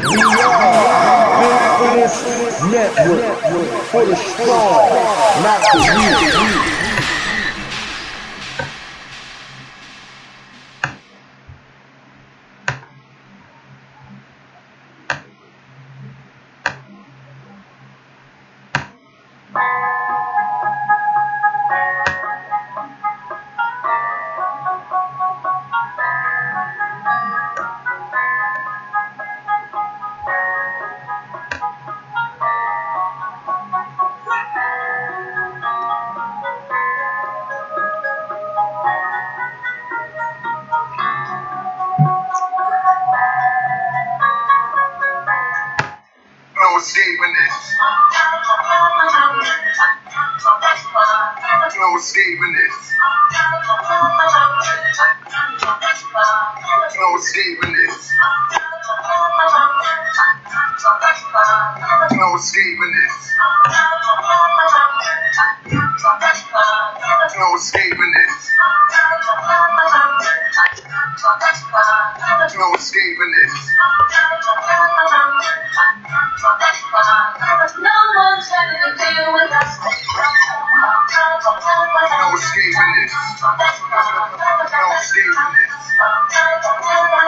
We are built for this network, for the strong, not the weak. No escaping this. No escaping this. No escaping this. No escaping this. No escaping this. No escaping this. No one's ready to deal with us. No escaping this. No escaping this.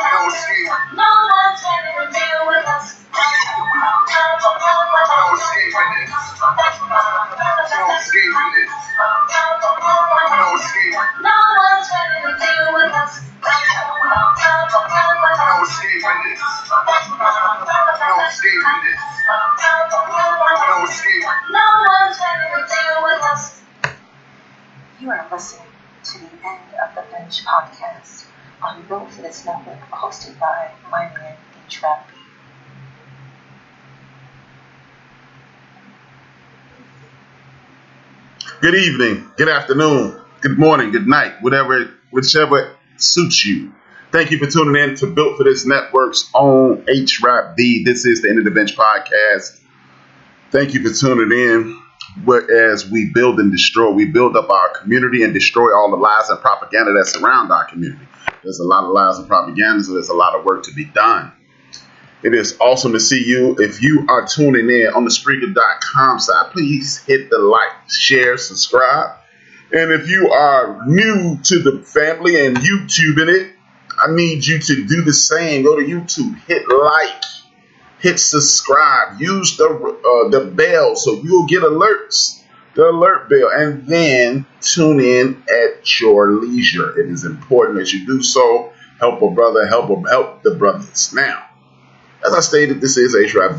No escaping. No one's ready to deal with us. No escaping this. No escaping this. No escaping. No one's ready to deal with us. No escaping this. No escaping this. No escaping. No one's ready to deal with us. You are listening to the End of the Bench podcast on Built for This Network, hosted by my man HRap. Good evening, good afternoon, good morning, good night, whichever suits you. Thank you for tuning in to Built for This Network's own HRap. This is the End of the Bench podcast. Thank you for tuning in. Whereas we build and destroy, we build up our community and destroy all the lies and propaganda that surround our community. There's a lot of lies and propaganda, so there's a lot of work to be done. It is awesome to see you. If you are tuning in on the Spreaker.com side, please hit the like, share, subscribe. And if you are new to the family and YouTubing it, I need you to do the same. Go to YouTube, hit like, hit subscribe, use the bell so you'll get alerts, the alert bell, and then tune in at your leisure. It is important that you do so. Help a brother, help the brothers. Now, as I stated, this is HRap.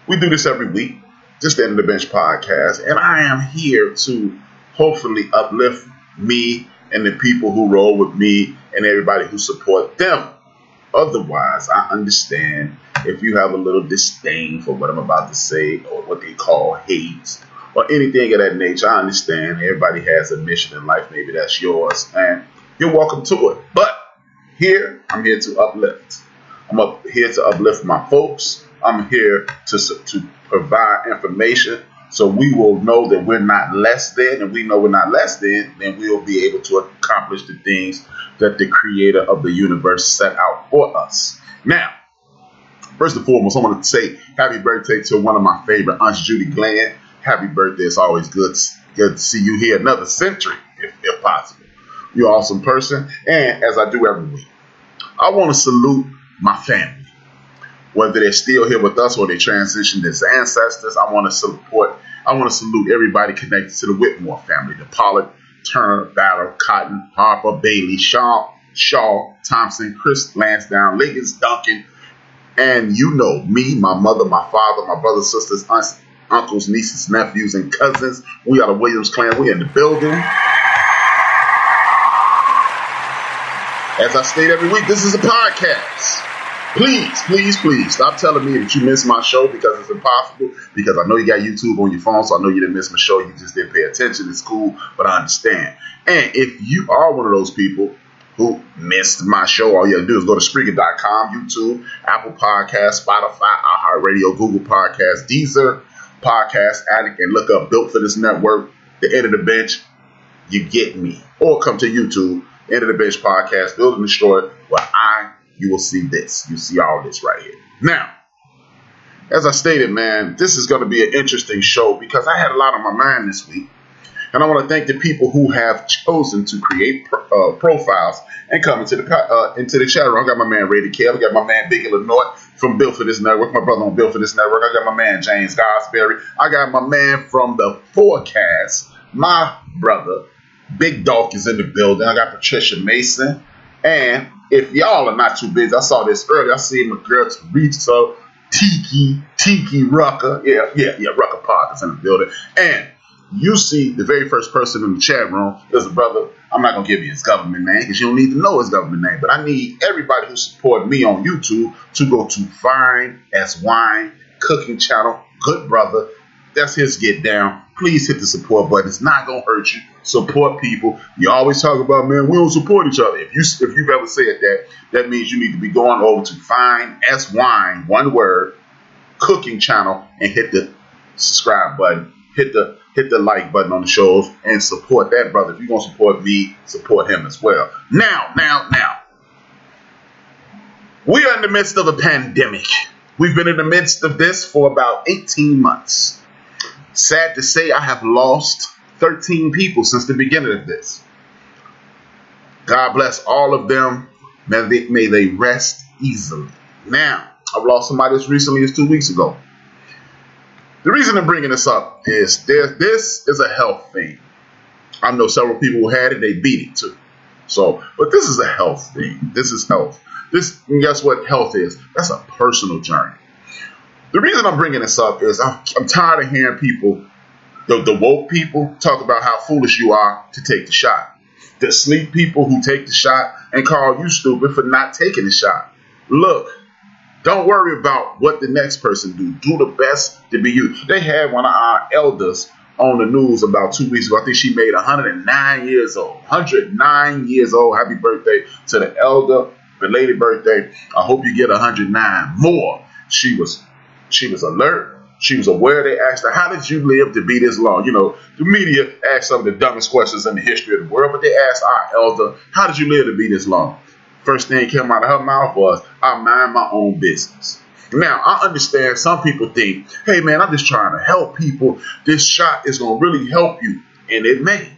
We do this every week, just the End of the Bench podcast, and I am here to hopefully uplift me and the people who roll with me and everybody who support them. Otherwise, I understand if you have a little disdain for what I'm about to say or what they call hate or anything of that nature. I understand everybody has a mission in life. Maybe that's yours, and you're welcome to it. But here, I'm here to uplift. Here to uplift my folks. I'm here to provide information so we will know that we're not less than, and we know we're not less than, then we'll be able to accomplish the things that the creator of the universe set out for us. Now, first and foremost, I want to say happy birthday to one of my favorite aunts, Judy Glenn. Happy birthday. It's always good to see you here another century, if possible. You're an awesome person. And as I do every week, I want to salute my family. Whether they're still here with us or they transitioned as ancestors, I want to salute everybody connected to the Whitmore family, the Pollard, Turner, Battle, Cotton, Harper, Bailey, Shaw, Thompson, Chris, Lansdowne, Liggins, Duncan, and you know me, my mother, my father, my brothers, sisters, aunts, uncles, nieces, nephews, and cousins. We are the Williams clan. We in the building. As I state every week, this is a podcast. Please stop telling me that you missed my show because it's impossible. Because I know you got YouTube on your phone, so I know you didn't miss my show. You just didn't pay attention. It's cool, but I understand. And if you are one of those people who missed my show, all you have to do is go to Spreaker.com, YouTube, Apple Podcasts, Spotify, iHeartRadio, Google Podcasts, Deezer, Podcast Addict, and look up Built for This Network, the End of the Bench. You get me. Or come to YouTube, End of the Bench podcast, Build and Destroy, where you will see this. You see all this right here. Now, as I stated, man, this is going to be an interesting show because I had a lot on my mind this week. And I want to thank the people who have chosen to create profiles and come into the chat room. I got my man Ray Kev. I got my man Big Illinois from Built for This Network. My brother on Built for This Network. I got my man James Gosberry. I got my man from the Forecast, my brother Big Dog is in the building. I got Patricia Mason. And if y'all are not too busy, I saw this earlier. I see my girl Teresa Tiki Rucker. Yeah, Rucker Park is in the building. And you see the very first person in the chat room is a brother. I'm not going to give you his government name because you don't need to know his government name. But I need everybody who supported me on YouTube to go to Fine as Wine Cooking Channel. Good brother. That's his get down. Please hit the support button. It's not going to hurt you. Support people. You always talk about, man, we don't support each other. If you've ever said that, that means you need to be going over to Fine as Wine, one word, Cooking Channel, and hit the subscribe button. Hit the like button on the shows and support that brother. If you're going to support me, support him as well. Now. We are in the midst of a pandemic. We've been in the midst of this for about 18 months. Sad to say, I have lost 13 people since the beginning of this. God bless all of them. May they rest easily. Now, I've lost somebody as recently as 2 weeks ago. The reason I'm bringing this up is this is a health thing. I know several people who had it, they beat it too. But this is a health thing. This is health. And guess what health is? That's a personal journey. The reason I'm bringing this up is I'm tired of hearing people, the woke people, talk about how foolish you are to take the shot. The sleep people who take the shot and call you stupid for not taking the shot. Look. Don't worry about what the next person do. Do the best to be you. They had one of our elders on the news about 2 weeks ago. I think she made 109 years old. 109 years old. Happy birthday to the elder. Belated birthday. I hope you get 109 more. She was alert. She was aware. They asked her, how did you live to be this long? You know, the media asked some of the dumbest questions in the history of the world, but they asked our elder, how did you live to be this long? First thing came out of her mouth was, I mind my own business. Now, I understand some people think, hey, man, I'm just trying to help people. This shot is going to really help you. And it may.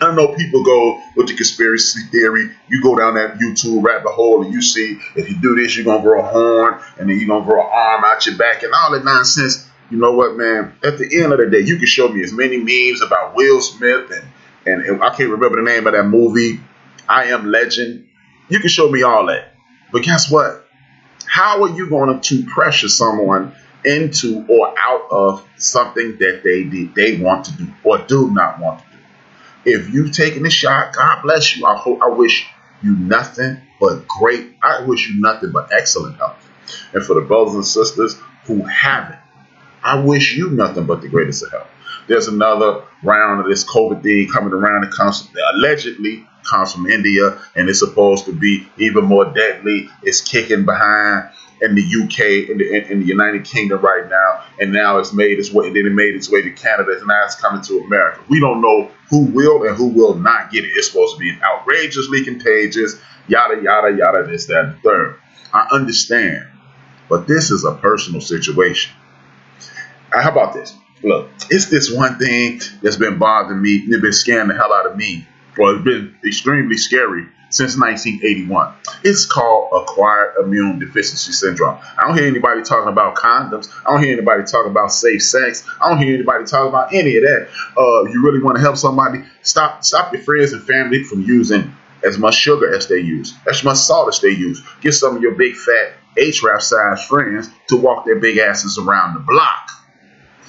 I know people go with the conspiracy theory. You go down that YouTube rabbit hole and you see if you do this, you're going to grow a horn and then you're going to grow an arm out your back and all that nonsense. You know what, man? At the end of the day, you can show me as many memes about Will Smith and I can't remember the name of that movie, I Am Legend. You can show me all that. But guess what? How are you going to pressure someone into or out of something that they want to do or do not want to do? If you've taken the shot, God bless you. I wish you nothing but I wish you nothing but excellent health. And for the brothers and sisters who haven't, I wish you nothing but the greatest of health. There's another round of this COVID thing coming around that allegedly comes from India, and it's supposed to be even more deadly. It's kicking behind in the UK, in the United Kingdom right now, and now it's made its way. Then it made its way to Canada, and now it's coming to America. We don't know who will and who will not get it. It's supposed to be outrageously contagious, yada yada yada, this, that, and the third. I understand, but this is a personal situation. How about this? Look, it's this one thing that's been bothering me. It's been scaring the hell out of me. Well, it's been extremely scary since 1981. It's called acquired immune deficiency syndrome. I don't hear anybody talking about condoms. I don't hear anybody talking about safe sex. I don't hear anybody talking about any of that. You really want to help somebody? Stop your friends and family from using as much sugar as they use, as much salt as they use. Get some of your big fat HRap size friends to walk their big asses around the block.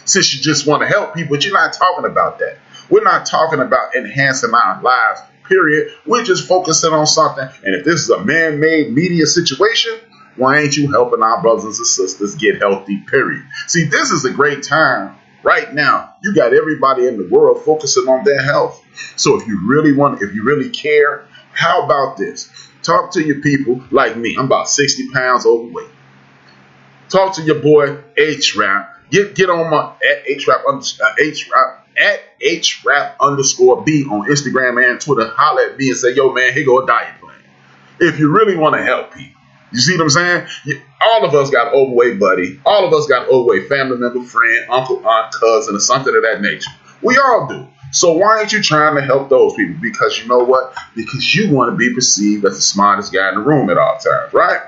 Since you just want to help people, but you're not talking about that. We're not talking about enhancing our lives, period. We're just focusing on something. And if this is a man-made media situation, why ain't you helping our brothers and sisters get healthy, period? See, this is a great time right now. You got everybody in the world focusing on their health. So if you really care, how about this? Talk to your people like me. I'm about 60 pounds overweight. Talk to your boy HRap. Get on my at HRap @HRap_B on Instagram and Twitter. Holler at me and say, yo, man, here go a diet plan. If you really want to help people, You see what I'm saying? All of us got an overweight buddy. All of us got an overweight family member, friend, uncle, aunt, cousin, or something of that nature. We all do. So why aren't you trying to help those people? Because you know what? Because you want to be perceived as the smartest guy in the room at all times, right?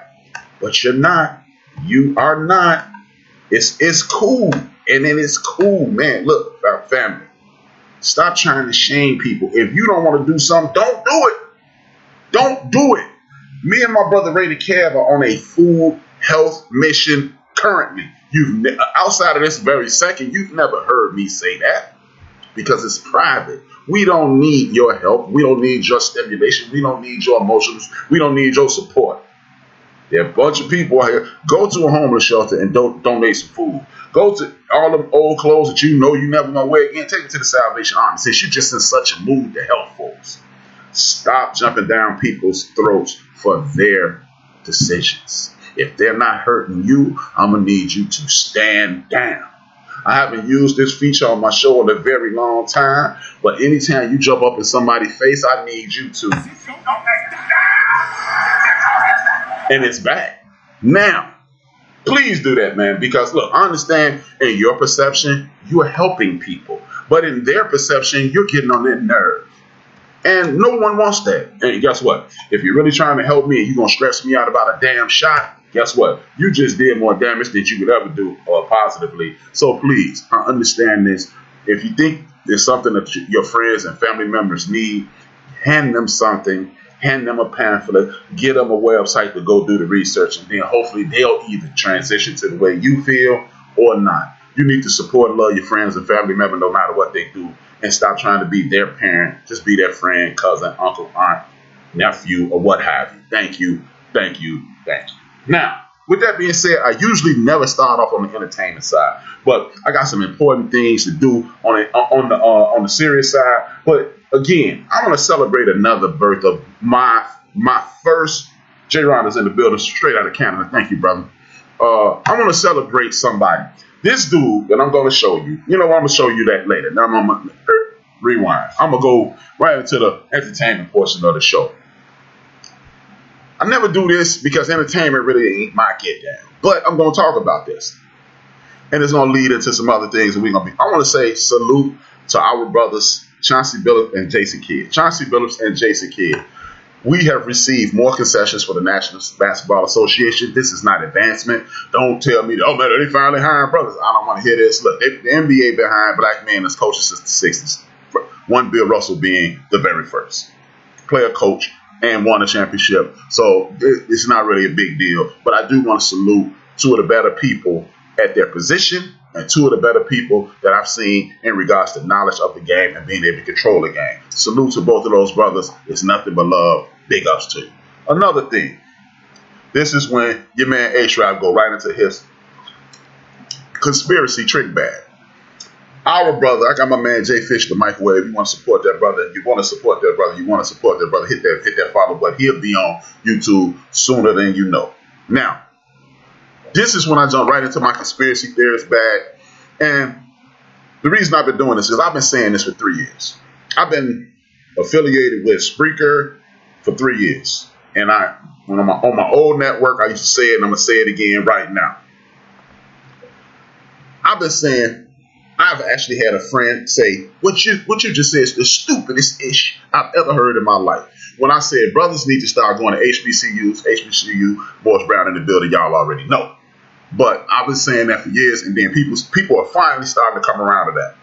But you're not. You are not. It's cool. And then it's cool, man. Look, our family. Stop trying to shame people. If you don't want to do something, don't do it. Don't do it. Me and my brother Ray the Cab are on a full health mission currently. Outside of this very second, you've never heard me say that because it's private. We don't need your help. We don't need your stimulation. We don't need your emotions. We don't need your support. There are a bunch of people out here. Go to a homeless shelter and donate some food. Go to all them old clothes that you know you never gonna wear again. Take it to the Salvation Army since you're just in such a mood to help folks. Stop jumping down people's throats for their decisions. If they're not hurting you, I'm going to need you to stand down. I haven't used this feature on my show in a very long time, but anytime you jump up in somebody's face, I need you to. And it's back. Now, please do that, man, because look, I understand in your perception, you are helping people, but in their perception, you're getting on their nerve. And no one wants that. And guess what? If you're really trying to help me and you're going to stress me out about a damn shot, guess what? You just did more damage than you could ever do positively. So please, I understand this. If you think there's something that your friends and family members need, hand them something, hand them a pamphlet, get them a website to go do the research, and then hopefully they'll either transition to the way you feel or not. You need to support and love your friends and family member no matter what they do. And stop trying to be their parent. Just be their friend, cousin, uncle, aunt, nephew, or what have you. Thank you, thank you, thank you. Now, with that being said, I usually never start off on the entertainment side, but I got some important things to do on the serious side. But again, I want to celebrate another birth of my first. J-Ron is in the building, straight out of Canada. Thank you, brother. I want to celebrate somebody. This dude that I'm going to show you, I'm going to show you that later. Now I'm going to rewind. I'm going to go right into the entertainment portion of the show. I never do this because entertainment really ain't my get down. But I'm going to talk about this. And it's going to lead into some other things that we're going to be. I want to say salute to our brothers, Chauncey Billups and Jason Kidd. Chauncey Billups and Jason Kidd. We have received more concessions for the National Basketball Association. This is not advancement. Don't tell me, oh, man, they finally hiring brothers. I don't want to hear this. Look, the NBA been hiring black men as coaches since the 60s. One Bill Russell being the very first player coach and won a championship. So it's not really a big deal. But I do want to salute two of the better people at their position and two of the better people that I've seen in regards to knowledge of the game and being able to control the game. Salute to both of those brothers. It's nothing but love. Big ups to you. Another thing. This is when your man HRap go right into his conspiracy trick bag. Our brother, I got my man Jay Fish, the microwave. You want to support that brother? You want to support that brother? You want to support that brother? Hit that follow button. He'll be on YouTube sooner than you know. Now, this is when I jump right into my conspiracy theorist bag. And the reason I've been doing this is I've been saying this for 3 years. I've been affiliated with Spreaker for 3 years. And when I'm on my old network, I used to say it, and I'm going to say it again right now. I've been saying, I've actually had a friend say, what you just said is the stupidest ish I've ever heard in my life. When I said brothers need to start going to HBCU, Boris Brown in the building, y'all already know. But I've been saying that for years, and then people are finally starting to come around to that.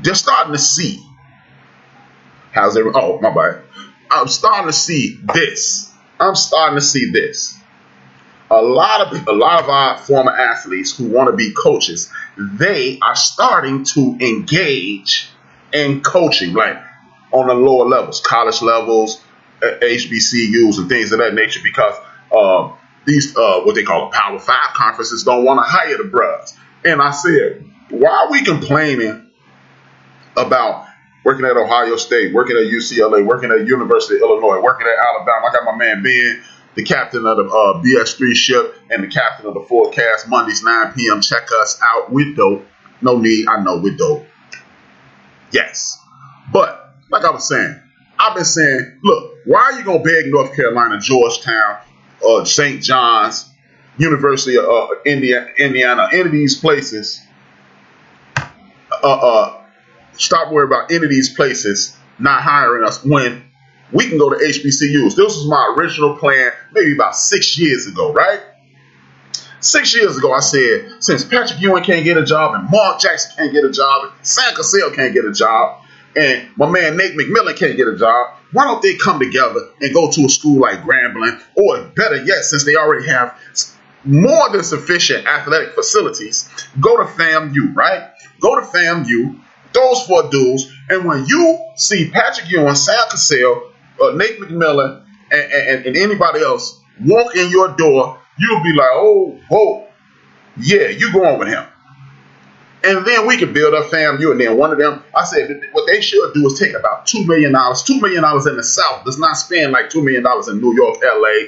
They're starting to see. Oh, my bad. I'm starting to see this. A lot of our former athletes who want to be coaches, they are starting to engage in coaching, like on the lower levels, college levels, HBCUs, and things of that nature, because these what they call Power 5 conferences don't want to hire the bros. And I said, why are we complaining about working at Ohio State, working at UCLA, working at University of Illinois, working at Alabama? I got my man Ben, the captain of the BS3 ship and the captain of the forecast, Mondays 9 p.m. Check us out with dope. No need, I know, with dope. Yes. But like I was saying, I've been saying, look, Why are you going to beg North Carolina, Georgetown, St. John's, University of Indiana, any of these places, stop worrying about any of these places not hiring us when we can go to HBCUs? This was my original plan maybe about 6 years ago, right? 6 years ago, I said, since Patrick Ewing can't get a job and Mark Jackson can't get a job and Sam Cassell can't get a job and my man Nate McMillan can't get a job, why don't they come together and go to a school like Grambling, or better yet, since they already have more than sufficient athletic facilities, go to FAMU, right? Go to FAMU, those 4 dudes, and when you see Patrick Ewing, Sam Cassell, Nate McMillan, and anybody else walk in your door, you'll be like, oh, yeah, you going with him. And then we can build up FAMU, and then one of them, I said, what they should do is take about $2 million. $2 million in the South does not spend like $2 million in New York, LA,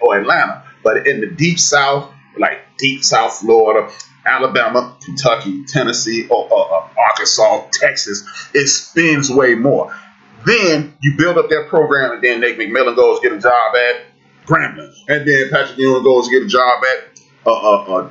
or Atlanta. But in the deep South, like deep South Florida, Alabama, Kentucky, Tennessee, or Arkansas, Texas, it spends way more. Then you build up that program, and then Nate McMillan goes get a job at Grambling, and then Patrick Ewing goes get a job at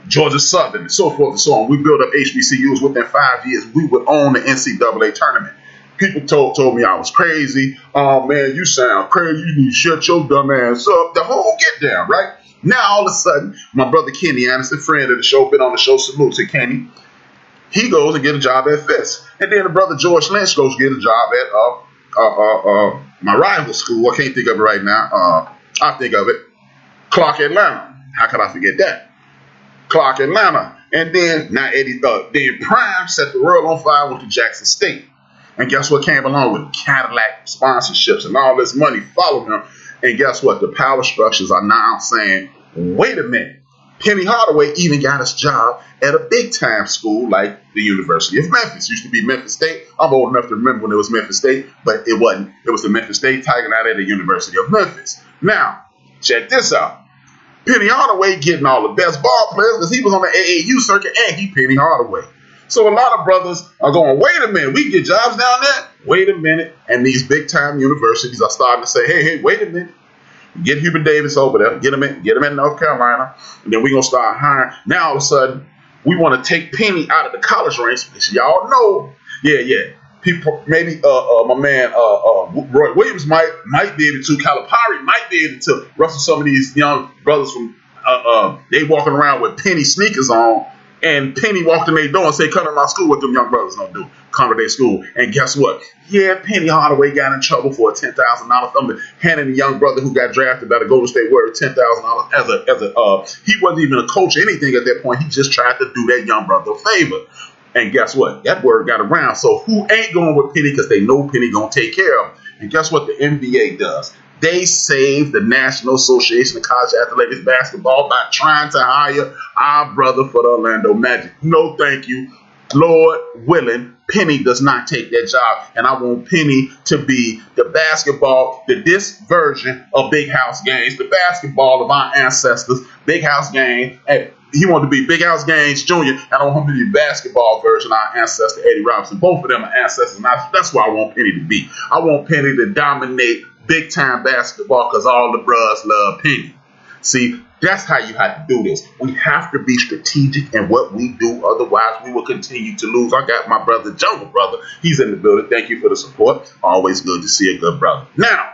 Georgia Southern, and so forth and so on. We build up HBCUs. Within 5 years, we would own the NCAA tournament. People told me I was crazy. Oh man, you sound crazy. You need to shut your dumb ass up. The whole get down, right? Now all of a sudden, my brother Kenny Anderson, friend of the show, been on the show. Salute to Kenny. He goes and get a job at Fisk, and then the brother George Lynch goes get a job at my rival school. I can't think of it right now. I think of it. Clark Atlanta. How could I forget that? Clark Atlanta. And then then Prime set the world on fire, went to Jackson State. And guess what came along with Cadillac sponsorships and all this money followed him. And guess what? The power structures are now saying, wait a minute. Penny Hardaway even got his job at a big time school like the University of Memphis. Used to be Memphis State. I'm old enough to remember when it was Memphis State, but it wasn't. It was the Memphis State Tiger out at the University of Memphis. Now, check this out. Penny Hardaway getting all the best ball players because he was on the AAU circuit and he Penny Hardaway. So a lot of brothers are going, wait a minute, we can get jobs down there? Wait a minute. And these big time universities are starting to say, hey, wait a minute. Get Hubert Davis over there. Get him in North Carolina. And then we're going to start hiring. Now all of a sudden, we want to take Penny out of the college ranks because y'all know, people, maybe my man Roy Williams might be able to, Calipari might be able to rustle some of these young brothers from they walking around with Penny sneakers on, and Penny walked in their door and said, come to my school. What them young brothers don't do, come to their school. And guess what? Yeah, Penny Hardaway got in trouble for a $10,000 thumb, handing the young brother who got drafted by the Golden State Warriors $10,000 he wasn't even a coach or anything at that point. He just tried to do that young brother a favor. And guess what? That word got around. So who ain't going with Penny because they know Penny going to take care of them. And guess what the NBA does? They save the National Association of College Athletics Basketball by trying to hire our brother for the Orlando Magic. No, thank you. Lord willing, Penny does not take that job. And I want Penny to be the basketball, this version of Big House Games, the basketball of our ancestors, Big House Games. And he wanted to be Big House Gaines Jr., and I want him to be the basketball version of our ancestor, Eddie Robinson. Both of them are ancestors, and that's where I want Penny to be. I want Penny to dominate big-time basketball because all the bros love Penny. See, that's how you have to do this. We have to be strategic in what we do. Otherwise, we will continue to lose. I got my brother, Jungle Brother. He's in the building. Thank you for the support. Always good to see a good brother. Now,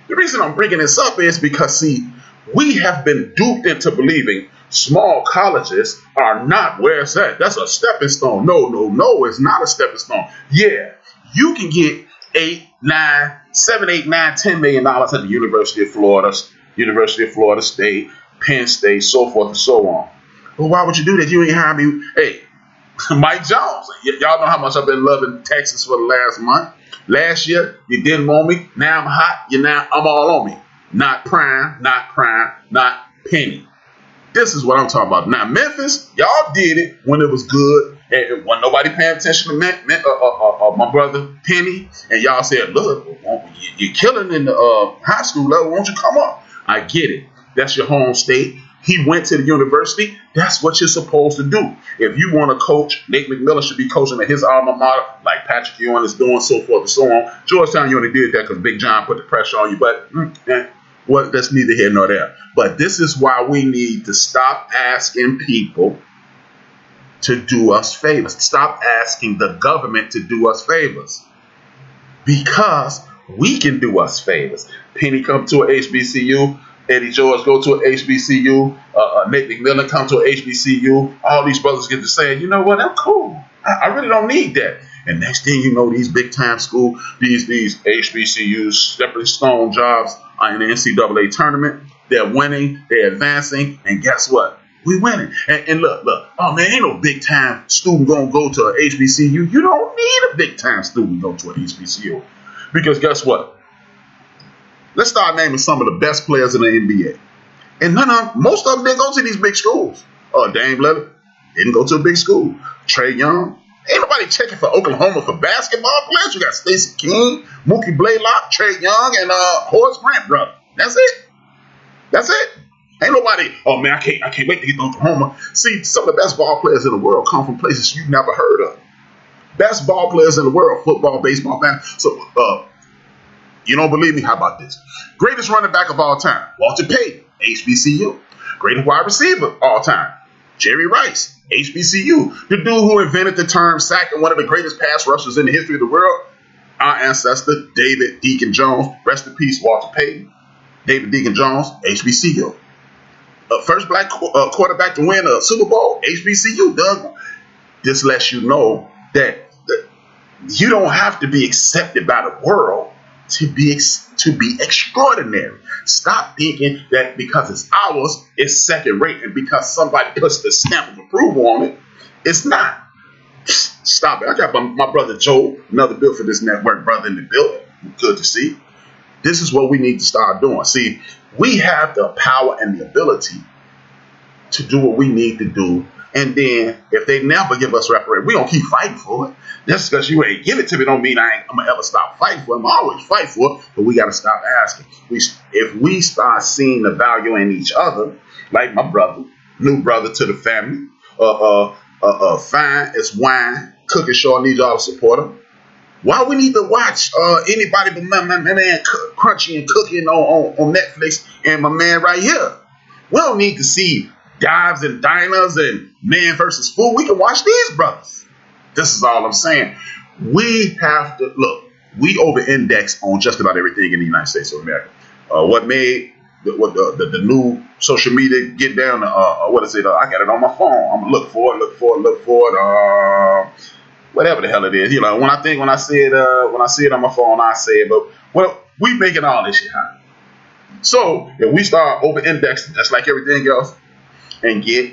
the reason I'm bringing this up is because, see, we have been duped into believing small colleges are not where it's at. That's a stepping stone. No, it's not a stepping stone. Yeah, you can get $7, $8, $9, $10 million at the University of Florida State, Penn State, so forth and so on. But why would you do that? You ain't hire me. Hey, Mike Jones. Y'all know how much I've been loving Texas for the last month. Last year, you didn't want me. Now I'm hot. I'm all on me. Not Prime, not Penny. This is what I'm talking about. Now, Memphis, y'all did it when it was good. And when nobody paying attention to my brother Penny. And y'all said, look, you're killing in the high school level. Won't you come up? I get it. That's your home state. He went to the university. That's what you're supposed to do. If you want to coach, Nate McMillan should be coaching at his alma mater, like Patrick Ewing is doing, so forth and so on. Georgetown, you only did that because Big John put the pressure on you, but well, that's neither here nor there. But this is why we need to stop asking people to do us favors. Stop asking the government to do us favors, because we can do us favors. Penny come to an HBCU. Eddie George go to an HBCU. Nate McMillan come to an HBCU. All these brothers get to say, you know what, I'm cool. I really don't need that. And next thing you know, these big time school, these HBCUs, stepping stone jobs in the NCAA tournament. They're winning, they're advancing, and guess what? We winning. And look, oh man, ain't no big time student gonna go to an HBCU. You don't need a big time student to go to an HBCU. Because guess what? Let's start naming some of the best players in the NBA. And most of them didn't go to these big schools. Dame Lillard didn't go to a big school. Trae Young. Ain't nobody checking for Oklahoma for basketball players. You got Stacey King, Mookie Blaylock, Trae Young, and Horace Grant, brother. That's it. Ain't nobody, oh man, I can't wait to get to Oklahoma. See, some of the best ball players in the world come from places you've never heard of. Best ball players in the world, football, baseball, basketball. So, you don't believe me? How about this? Greatest running back of all time, Walter Payton, HBCU. Greatest wide receiver all time, Jerry Rice, HBCU. The dude who invented the term sack and one of the greatest pass rushers in the history of the world, our ancestor, David Deacon Jones. Rest in peace, Walter Payton. David Deacon Jones, HBCU. First black quarterback to win a Super Bowl, HBCU. Doug, this lets you know that you don't have to be accepted by the world to be extraordinary. Stop thinking that because it's ours, it's second rate, and because somebody puts the stamp of approval on it, it's not. Stop it. I got my brother Joe, another build for this network brother in the building. Good to see. This is what we need to start doing. See, we have the power and the ability to do what we need to do. And then if they never give us reparations, we're going to keep fighting for it. Just because you ain't give it to me don't mean I'm going to ever stop fighting for it. I'm always fight for it, but we got to stop asking. If we start seeing the value in each other, like my brother, new brother to the family, fine as wine, cooking sure needs y'all to support him. Why we need to watch anybody but my man Crunchy and Cooking on Netflix and my man right here? We don't need to see dives and diners and Man versus Food. We can watch these brothers. This is all I'm saying. We have to look. We over-index on just about everything in the United States of America. What made the new social media get down? What is it? I got it on my phone. I'm gonna look for it. Whatever the hell it is, when I see it on my phone, I say it. But well, we making all this shit happen. So if we start over-indexing, just like everything else, and get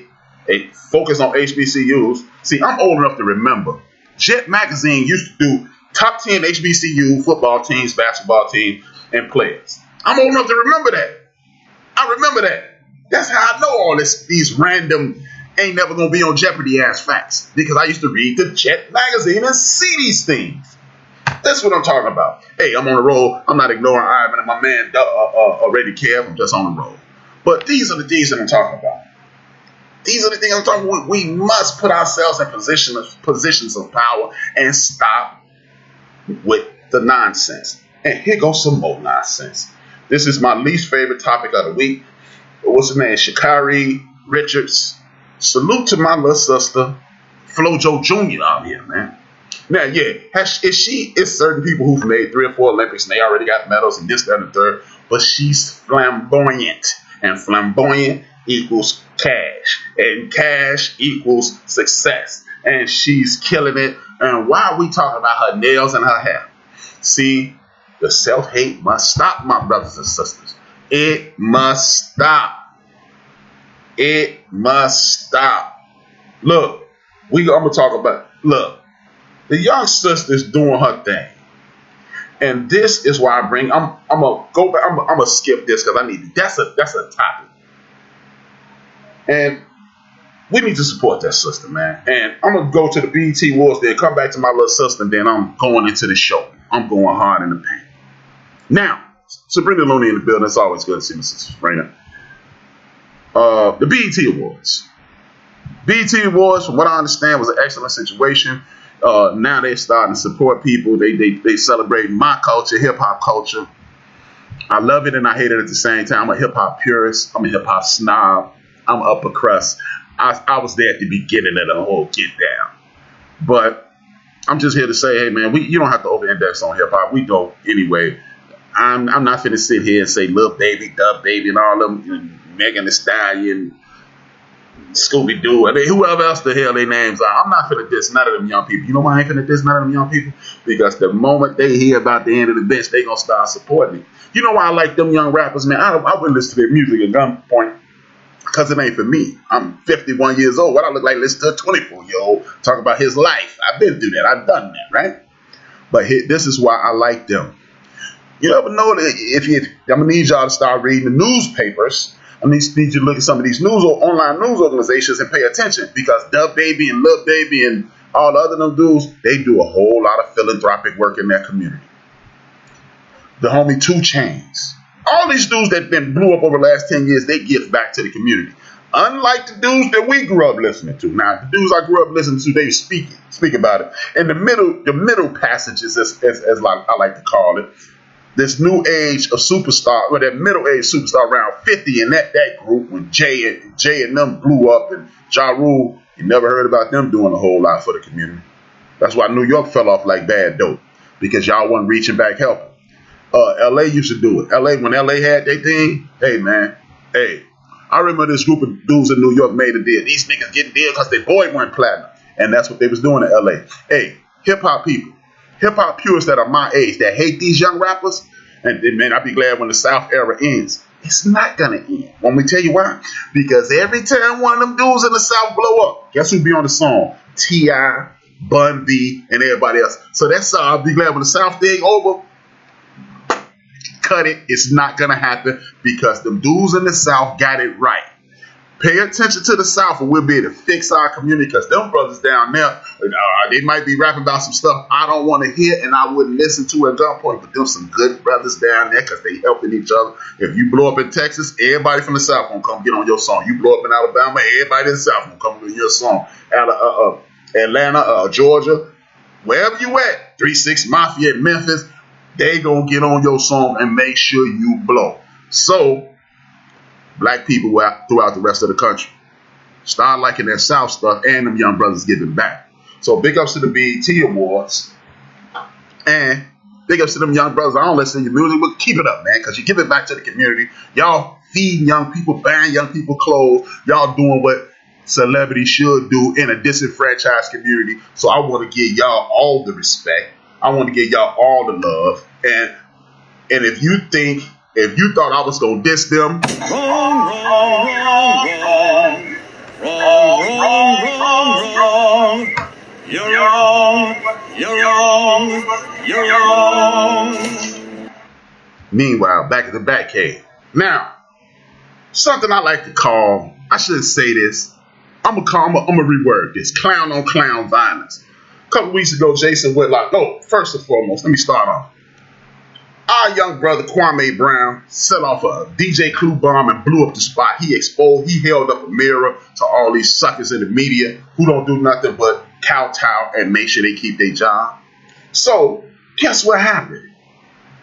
a focus on HBCUs. See, I'm old enough to remember Jet Magazine used to do top 10 HBCU football teams, basketball teams, and players. I'm old enough to remember that. I remember that. That's how I know all these random ain't never gonna be on Jeopardy ass facts, because I used to read the Jet Magazine and see these things. That's what I'm talking about. Hey, I'm on the road. I'm not ignoring Ivan and my man already Kev. I'm just on the road. But these are the things that I'm talking about. These are the things I'm talking about. We must put ourselves in positions of power and stop with the nonsense. And here goes some more nonsense. This is my least favorite topic of the week. What's her name? Sha'Carri Richards. Salute to my little sister, Flojo Jr. out here, man. Now, yeah, it's certain people who've made 3 or 4 Olympics and they already got medals and this, that, and the third, but she's flamboyant, and flamboyant equals cash, and cash equals success, and she's killing it. And why are we talking about her nails and her hair? See, the self-hate must stop, my brothers and sisters. It must stop. It must stop. Look, I'm gonna talk about. Look, the young sister's doing her thing, and this is why I'm gonna go back. I'm gonna skip this because I need. That's a topic, and we need to support that sister, man. And I'm gonna go to the BET Awards, then come back to my little sister, and then I'm going into the show. I'm going hard in the paint. Now, Sabrina Looney in the building. It's always good to see my sister Sabrina. The BET Awards. BET Awards, from what I understand, was an excellent situation. Now they're starting to support people. They celebrate my culture, hip hop culture. I love it and I hate it at the same time. I'm a hip hop purist. I'm a hip hop snob. I'm upper crust. I was there at the beginning of the whole get down. But I'm just here to say, hey man, you don't have to over-index on hip hop. We don't anyway. I'm not finna sit here and say Lil Baby, Dub Baby, and all them, Megan Thee Stallion, Scooby Doo, and whoever else the hell their names are. I'm not finna diss none of them young people. You know why I ain't finna diss none of them young people? Because the moment they hear about the end of the bench, they gonna start supporting it. You know why I like them young rappers, man? I wouldn't listen to their music at gun point because it ain't for me. I'm 51 years old. What I look like listen to a 24-year-old talk about his life. I've been through that. I've done that, right? But this is why I like them. You ever know that I'm gonna need y'all to start reading the newspapers. I need you to look at some of these online news organizations and pay attention, because Dub Baby and Lil Baby and all the other them dudes, they do a whole lot of philanthropic work in their community. The homie 2 Chainz. All these dudes that been blew up over the last 10 years, they give back to the community. Unlike the dudes that we grew up listening to. Now, the dudes I grew up listening to, they speak about it. And the middle passages, as like I like to call it, this new age of superstar, or that middle age superstar around 50 in that group, when Jay and them blew up, and Ja Rule, you never heard about them doing a whole lot for the community. That's why New York fell off like bad dope, because y'all wasn't reaching back helping. LA used to do it. When LA had their thing, hey man, I remember this group of dudes in New York made a deal. These niggas getting deal because their boy went platinum, and that's what they was doing in LA. Hey, hip hop people. Hip hop purists that are my age that hate these young rappers, and man, I'd be glad when the South era ends. It's not gonna end. Want me to tell you why? Because every time one of them dudes in the South blow up, guess who be on the song? T.I., Bun B, and everybody else. So that's I'll be glad when the South thing over. Cut it. It's not gonna happen, because them dudes in the South got it right. Pay attention to the South, and we'll be able to fix our community, because them brothers down there, they might be rapping about some stuff I don't want to hear and I wouldn't listen to at gunpoint, but them some good brothers down there, because they helping each other. If you blow up in Texas, everybody from the South gonna come get on your song. You blow up in Alabama, everybody in the South gonna come get your song. Atlanta, Georgia, wherever you at, 3-6 Mafia at Memphis, they gonna get on your song and make sure you blow. So black people throughout the rest of the country start liking their South stuff, and them young brothers giving back. So big ups to the BET Awards, and big ups to them young brothers. I don't listen to your music, but keep it up, man, because you give it back to the community. Y'all feeding young people, buying young people clothes. Y'all doing what celebrities should do in a disenfranchised community. So I want to give y'all all the respect. I want to give y'all all the love. And if you thought I was gonna diss them, wrong. You're wrong. Meanwhile, back at the Batcave. Now, something I like to call, I shouldn't say this. I'm gonna reword this: clown on clown violence. A couple weeks ago, Jason Whitlock. No, first and foremost, let me start off. Our young brother Kwame Brown set off a DJ Clue bomb and blew up the spot. He held up a mirror to all these suckers in the media who don't do nothing but kowtow and make sure they keep their job. So, guess what happened?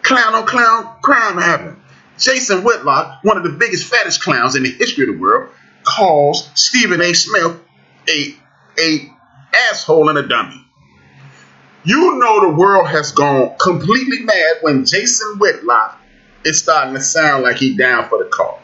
Clown on clown crime happened. Jason Whitlock, one of the biggest, fattest clowns in the history of the world, calls Stephen A. Smith a asshole and a dummy. You know the world has gone completely mad when Jason Whitlock is starting to sound like he down for the cause.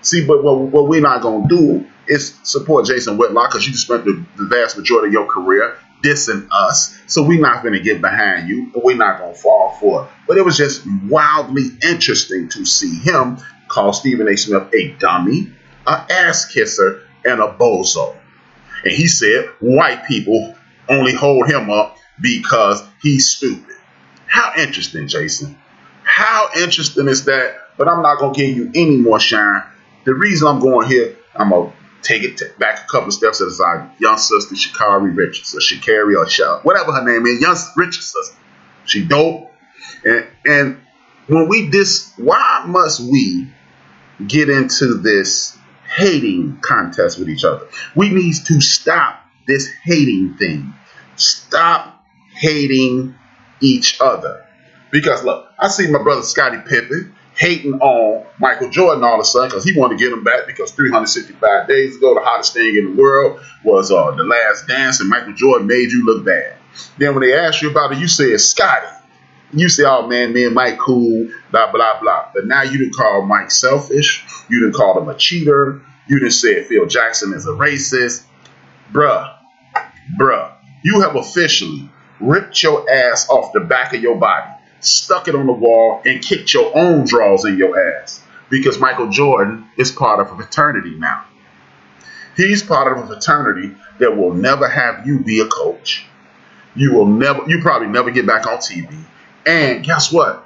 See, but what we're not going to do is support Jason Whitlock, because you spent the vast majority of your career dissing us. So we're not going to get behind you, but we're not going to fall for it. But it was just wildly interesting to see him call Stephen A. Smith a dummy, an ass kisser, and a bozo. And he said white people only hold him up because he's stupid. How interesting, Jason. How interesting is that? But I'm not going to give you any more shine. The reason I'm going here, I'm going to take it back a couple of steps as our young sister, Sha'Carri Richards, or Sha'Carri, or whatever her name is, young Richards sister. She dope. And when we why must we get into this hating contest with each other. We need to stop this hating thing. Stop hating each other. Because look, I see my brother Scottie Pippen hating on Michael Jordan all of a sudden because he wanted to get him back because 365 days ago, the hottest thing in the world was The Last Dance, and Michael Jordan made you look bad. Then when they asked you about it, you said Scottie. You say, oh man, me and Mike cool, blah, blah, blah. But now you didn't call Mike selfish. You didn't call him a cheater. You didn't say Phil Jackson is a racist. Bruh, you have officially ripped your ass off the back of your body, stuck it on the wall, and kicked your own drawers in your ass. Because Michael Jordan is part of a fraternity now. He's part of a fraternity that will never have you be a coach. You probably never get back on TV. And guess what?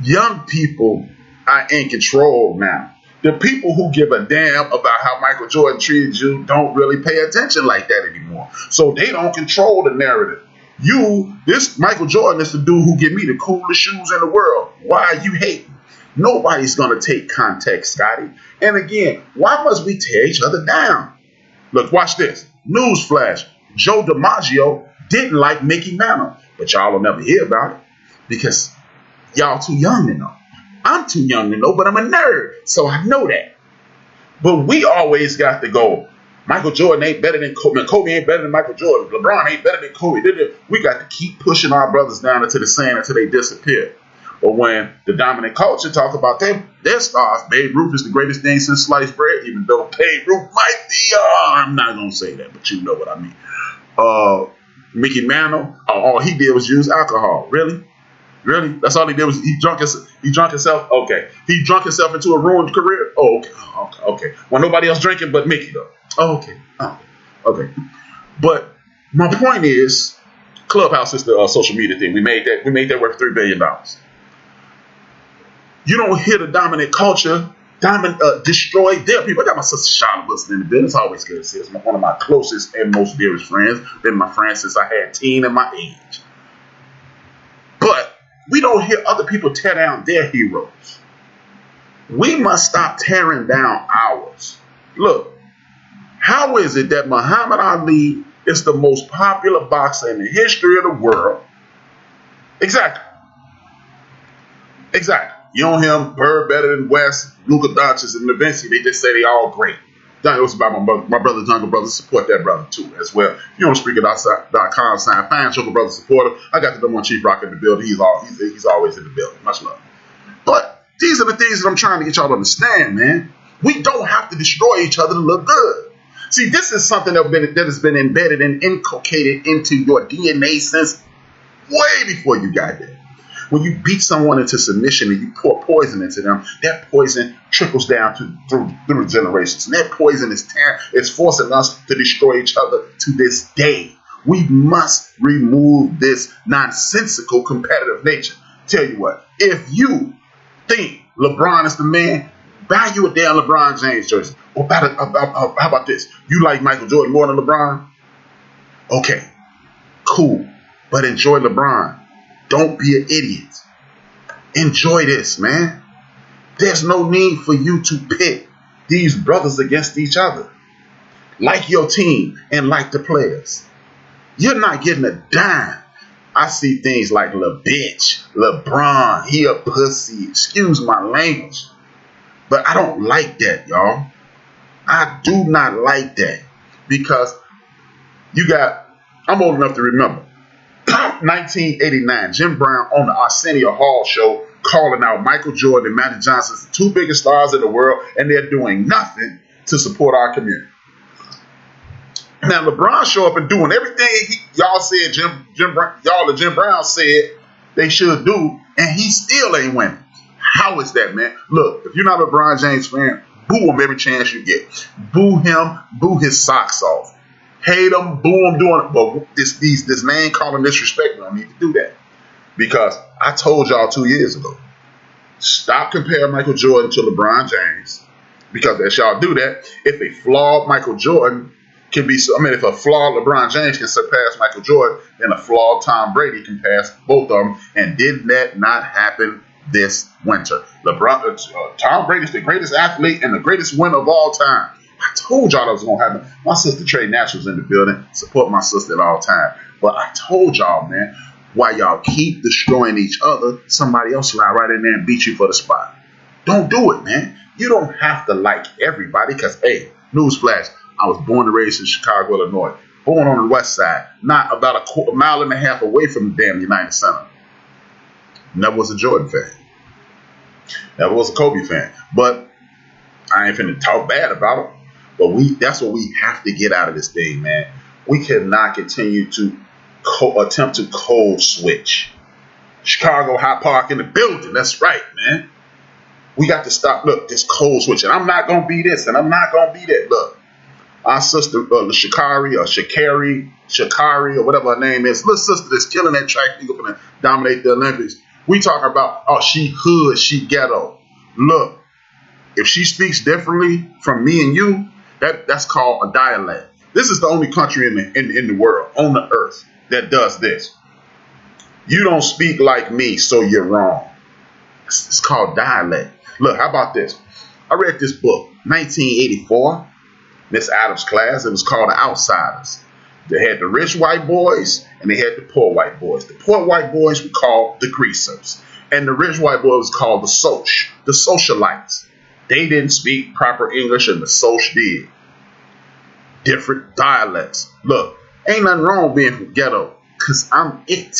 Young people are in control now. The people who give a damn about how Michael Jordan treated you don't really pay attention like that anymore. So they don't control the narrative. This Michael Jordan is the dude who give me the coolest shoes in the world. Why are you hating? Nobody's going to take context, Scotty. And again, why must we tear each other down? Look, watch this. Newsflash. Joe DiMaggio didn't like Mickey Mantle. But y'all will never hear about it because y'all too young to know. I'm too young to know, but I'm a nerd, so I know that. But we always got to go, Michael Jordan ain't better than Kobe. Kobe ain't better than Michael Jordan. LeBron ain't better than Kobe. We got to keep pushing our brothers down into the sand until they disappear. But when the dominant culture talk about their stars, Babe Ruth is the greatest thing since sliced bread, even though Babe Ruth might be, I'm not going to say that, but you know what I mean. Mickey Mantle, all he did was use alcohol. Really? That's all he did was he drunk himself. Okay. He drunk himself into a ruined career. Oh, okay. Well, nobody else drinking but Mickey though. Okay. But my point is, Clubhouse is the social media thing. We made that worth $3 billion. You don't hear the dominant culture destroy their people. I got my sister Shauna Wilson in the business. Always good to see. It's one of my closest and most dearest friends. Been my friend since I had teen and my age. But we don't hear other people tear down their heroes. We must stop tearing down ours. Look, how is it that Muhammad Ali is the most popular boxer in the history of the world? Exactly. You don't hear him Bird better than West, Luka Doncic, and Da Vinci. They just say they all great. It was about my brother, Jungle Brother. Support that brother too as well. If you want to speaker.com, find Jungle Brother supporter. I got the number one Chief Rock in the building. He's always in the building. Much love. But these are the things that I'm trying to get y'all to understand, man. We don't have to destroy each other to look good. See, this is something that has been embedded and inculcated into your DNA since way before you got there. When you beat someone into submission and you pour poison into them, that poison trickles down through generations. And that poison is forcing us to destroy each other to this day. We must remove this nonsensical competitive nature. Tell you what, if you think LeBron is the man, buy you a damn LeBron James jersey. Or how about this? You like Michael Jordan more than LeBron? Okay, cool. But enjoy LeBron. Don't be an idiot. Enjoy this, man. There's no need for you to pit these brothers against each other. Like your team and like the players. You're not getting a dime. I see things like little bitch, LeBron, he a pussy. Excuse my language. But I don't like that, y'all. I do not like that. Because I'm old enough to remember. 1989, Jim Brown on the Arsenio Hall show calling out Michael Jordan and Magic Johnson as the two biggest stars in the world, and they're doing nothing to support our community. Now LeBron show up and doing everything y'all said Jim Brown said they should do, and he still ain't winning. How is that, man? Look, if you're not a LeBron James fan, boo him every chance you get. Boo him, boo his socks off. Hate him, boo him, doing it. But this name calling disrespect, we don't need to do that. Because I told y'all 2 years ago, stop comparing Michael Jordan to LeBron James. Because as y'all do that, if a flawed Michael Jordan if a flawed LeBron James can surpass Michael Jordan, then a flawed Tom Brady can pass both of them. And did that not happen this winter? Tom Brady's the greatest athlete and the greatest winner of all time. I told y'all that was gonna happen. My sister Trey Natural's in the building. Support my sister at all time. But I told y'all, man, while y'all keep destroying each other, somebody else will right in there and beat you for the spot. Don't do it, man. You don't have to like everybody because, hey, newsflash, I was born and raised in Chicago, Illinois. Born on the west side, not about a mile and a half away from the damn United Center. Never was a Jordan fan. Never was a Kobe fan. But I ain't finna talk bad about him. But that's what we have to get out of this thing, man. We cannot continue to attempt to code switch. Chicago High Park in the building. That's right, man. We got to stop. Look, this code switching. I'm not going to be this and I'm not going to be that. Look, our sister, Shakari or whatever her name is, little sister that's killing that track. She's going to dominate the Olympics. We talk about, oh, she hood, she ghetto. Look, if she speaks differently from me and you, that's called a dialect. This is the only country in the world, on the earth, that does this. You don't speak like me, so you're wrong. It's called dialect. Look, how about this? I read this book, 1984, Miss Adams' class. It was called The Outsiders. They had the rich white boys and they had the poor white boys. The poor white boys were called the greasers. And the rich white boys was called the socialites. They didn't speak proper English and the Soch did. Different dialects. Look, ain't nothing wrong being from ghetto, cause I'm it.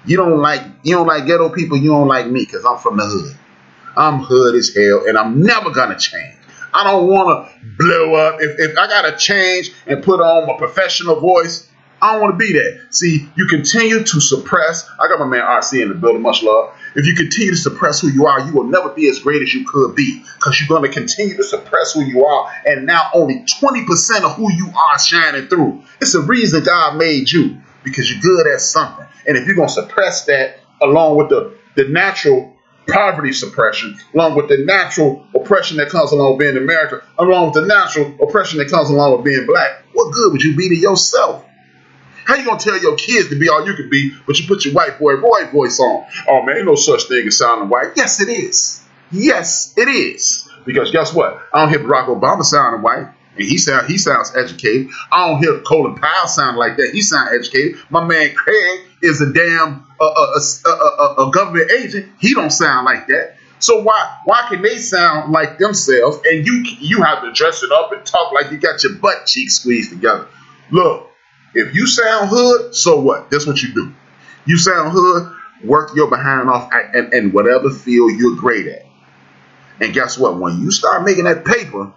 You don't like ghetto people, you don't like me, cause I'm from the hood. I'm hood as hell, and I'm never gonna change. I don't wanna blow up. If I gotta change and put on my professional voice, I don't want to be that. See, you continue to suppress. I got my man RC in the building, much love. If you continue to suppress who you are, you will never be as great as you could be because you're going to continue to suppress who you are. And now only 20% of who you are shining through. It's a reason God made you because you're good at something. And if you're going to suppress that along with the natural poverty suppression, along with the natural oppression that comes along with being American, along with the natural oppression that comes along with being black, what good would you be to yourself? How you gonna tell your kids to be all you can be, but you put your white boy Roy voice on? Oh man, ain't no such thing as sounding white. Yes, it is. Yes, it is. Because guess what? I don't hear Barack Obama sounding white, and he sounds educated. I don't hear Colin Powell sound like that. He sounds educated. My man Craig is a damn a government agent. He don't sound like that. So why can they sound like themselves, and you have to dress it up and talk like you got your butt cheeks squeezed together? Look. If you sound hood, so what? That's what you do. You sound hood, work your behind off and whatever field you're great at. And guess what? When you start making that paper,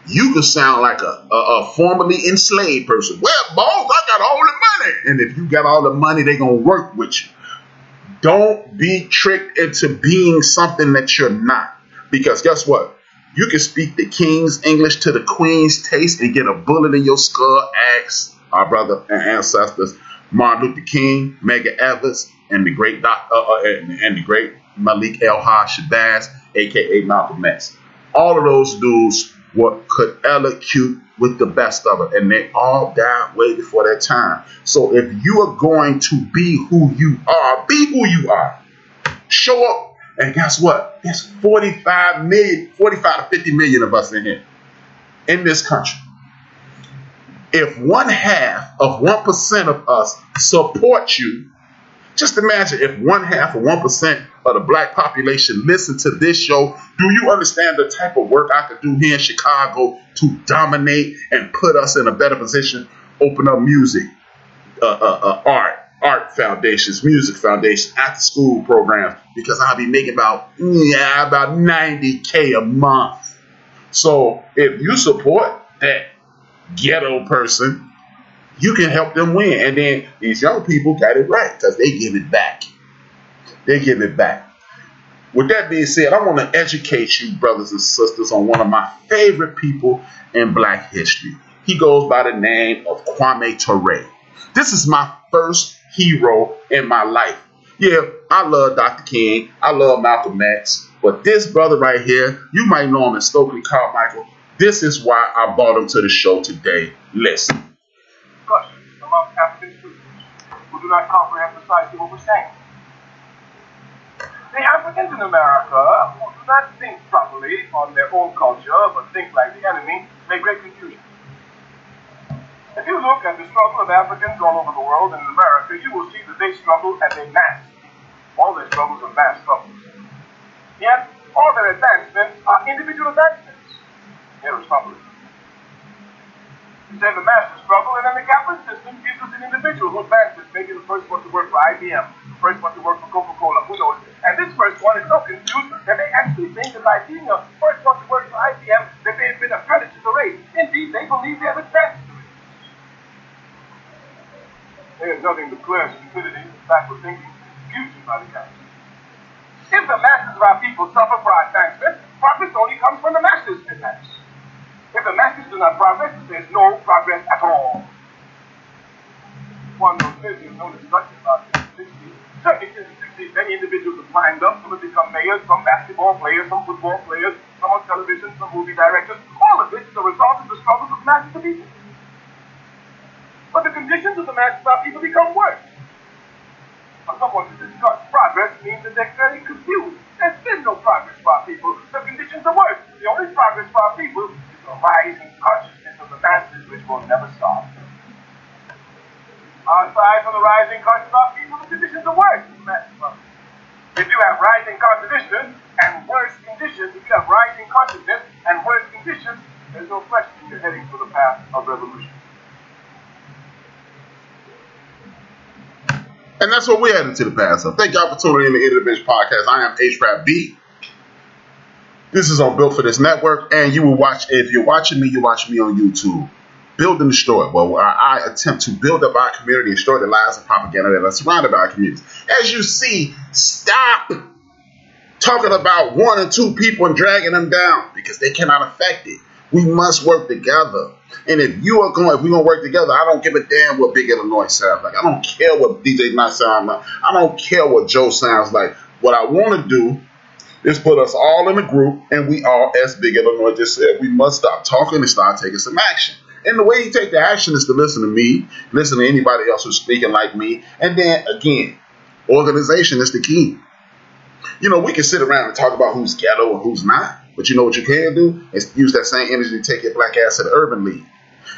you can sound like a formerly enslaved person. Well, boss, I got all the money. And if you got all the money, they're going to work with you. Don't be tricked into being something that you're not. Because guess what? You can speak the king's English to the queen's taste and get a bullet in your skull. Ask our brother and ancestors, Martin Luther King, Medgar Evers, and the great and the great Malik El-Haj Shabazz, aka Malcolm X. All of those dudes could elocute with the best of it, and they all died way before their time. So if you are going to be who you are, be who you are. Show up. And guess what? There's 45 to 50 million of us in here, in this country. If 1/2 of 1% of us support you, just imagine if 1/2 of 1% of the black population listen to this show. Do you understand the type of work I could do here in Chicago to dominate and put us in a better position? Open up music, art foundations, music foundations, after school programs, because I'll be making about $90K a month. So if you support that ghetto person, you can help them win. And then these young people got it right because they give it back. They give it back. With that being said, I want to educate you, brothers and sisters, on one of my favorite people in black history. He goes by the name of Kwame Ture. This is my first hero in my life. Yeah, I love Dr. King. I love Malcolm X. But this brother right here, you might know him as Stokely Carmichael. This is why I brought him to the show today. Listen. Discussion among African students who do not comprehend precisely what we're saying. The Africans in America who do not think properly on their own culture, but think like the enemy, make great confusion. If you look at the struggle of Africans all over the world and in America, you will see that they struggle as a mass. All their struggles are mass struggles. Yet, all their advancements are individual advancements. They're responsible. You say the mass struggle, and then the capitalist system gives us an individual who advances, maybe the first one to work for IBM, the first one to work for Coca-Cola, who knows. And this first one is so confused that they actually think that by being the first one to work for IBM, that they have been a credit to the race. Indeed, they believe they have advanced the race. There is nothing but clear stupidity, backward thinking, confusion by the capitalists. If the masses of our people suffer for our advancement, progress only comes when the masses advance. If the masses do not progress, there's no progress at all. One of those business known as Dutch about the 60s. Certainly since the 60s, many individuals have climbed up. Some have become mayors, some basketball players, some football players, some on television, some movie directors. All of this is a result of the struggles of the masses of people. But the conditions of the masses of our people become worse. For someone to discuss progress means that they're very confused. There's been no progress for our people. The conditions are worse. The only progress for our people is the rising consciousness of the masses, which will never stop. Aside from the rising consciousness of our people, the conditions are worse for the masses. If you have rising consciousness and worse conditions, if you have rising consciousness and worse conditions, there's no question you're heading for the path of revolution. And that's what we're heading to the past of. Thank y'all for tuning in to the End of the Bench podcast. I am HRap B. This is on Built for This Network, and you will watch. If you're watching me, you're watching me on YouTube. Build and Destroy, where I attempt to build up our community and destroy the lies and propaganda that are surrounded by our communities. As you see, stop talking about one or two people and dragging them down because they cannot affect it. We must work together. And if we're going to work together, I don't give a damn what Big Illinois sounds like. I don't care what DJ Knight sounds like. I don't care what Joe sounds like. What I want to do is put us all in a group, and we all, as Big Illinois just said, we must stop talking and start taking some action. And the way you take the action is to listen to me, listen to anybody else who's speaking like me. And then, again, organization is the key. You know, we can sit around and talk about who's ghetto and who's not. But you know what you can do? Is use that same energy to take your black ass to the Urban League.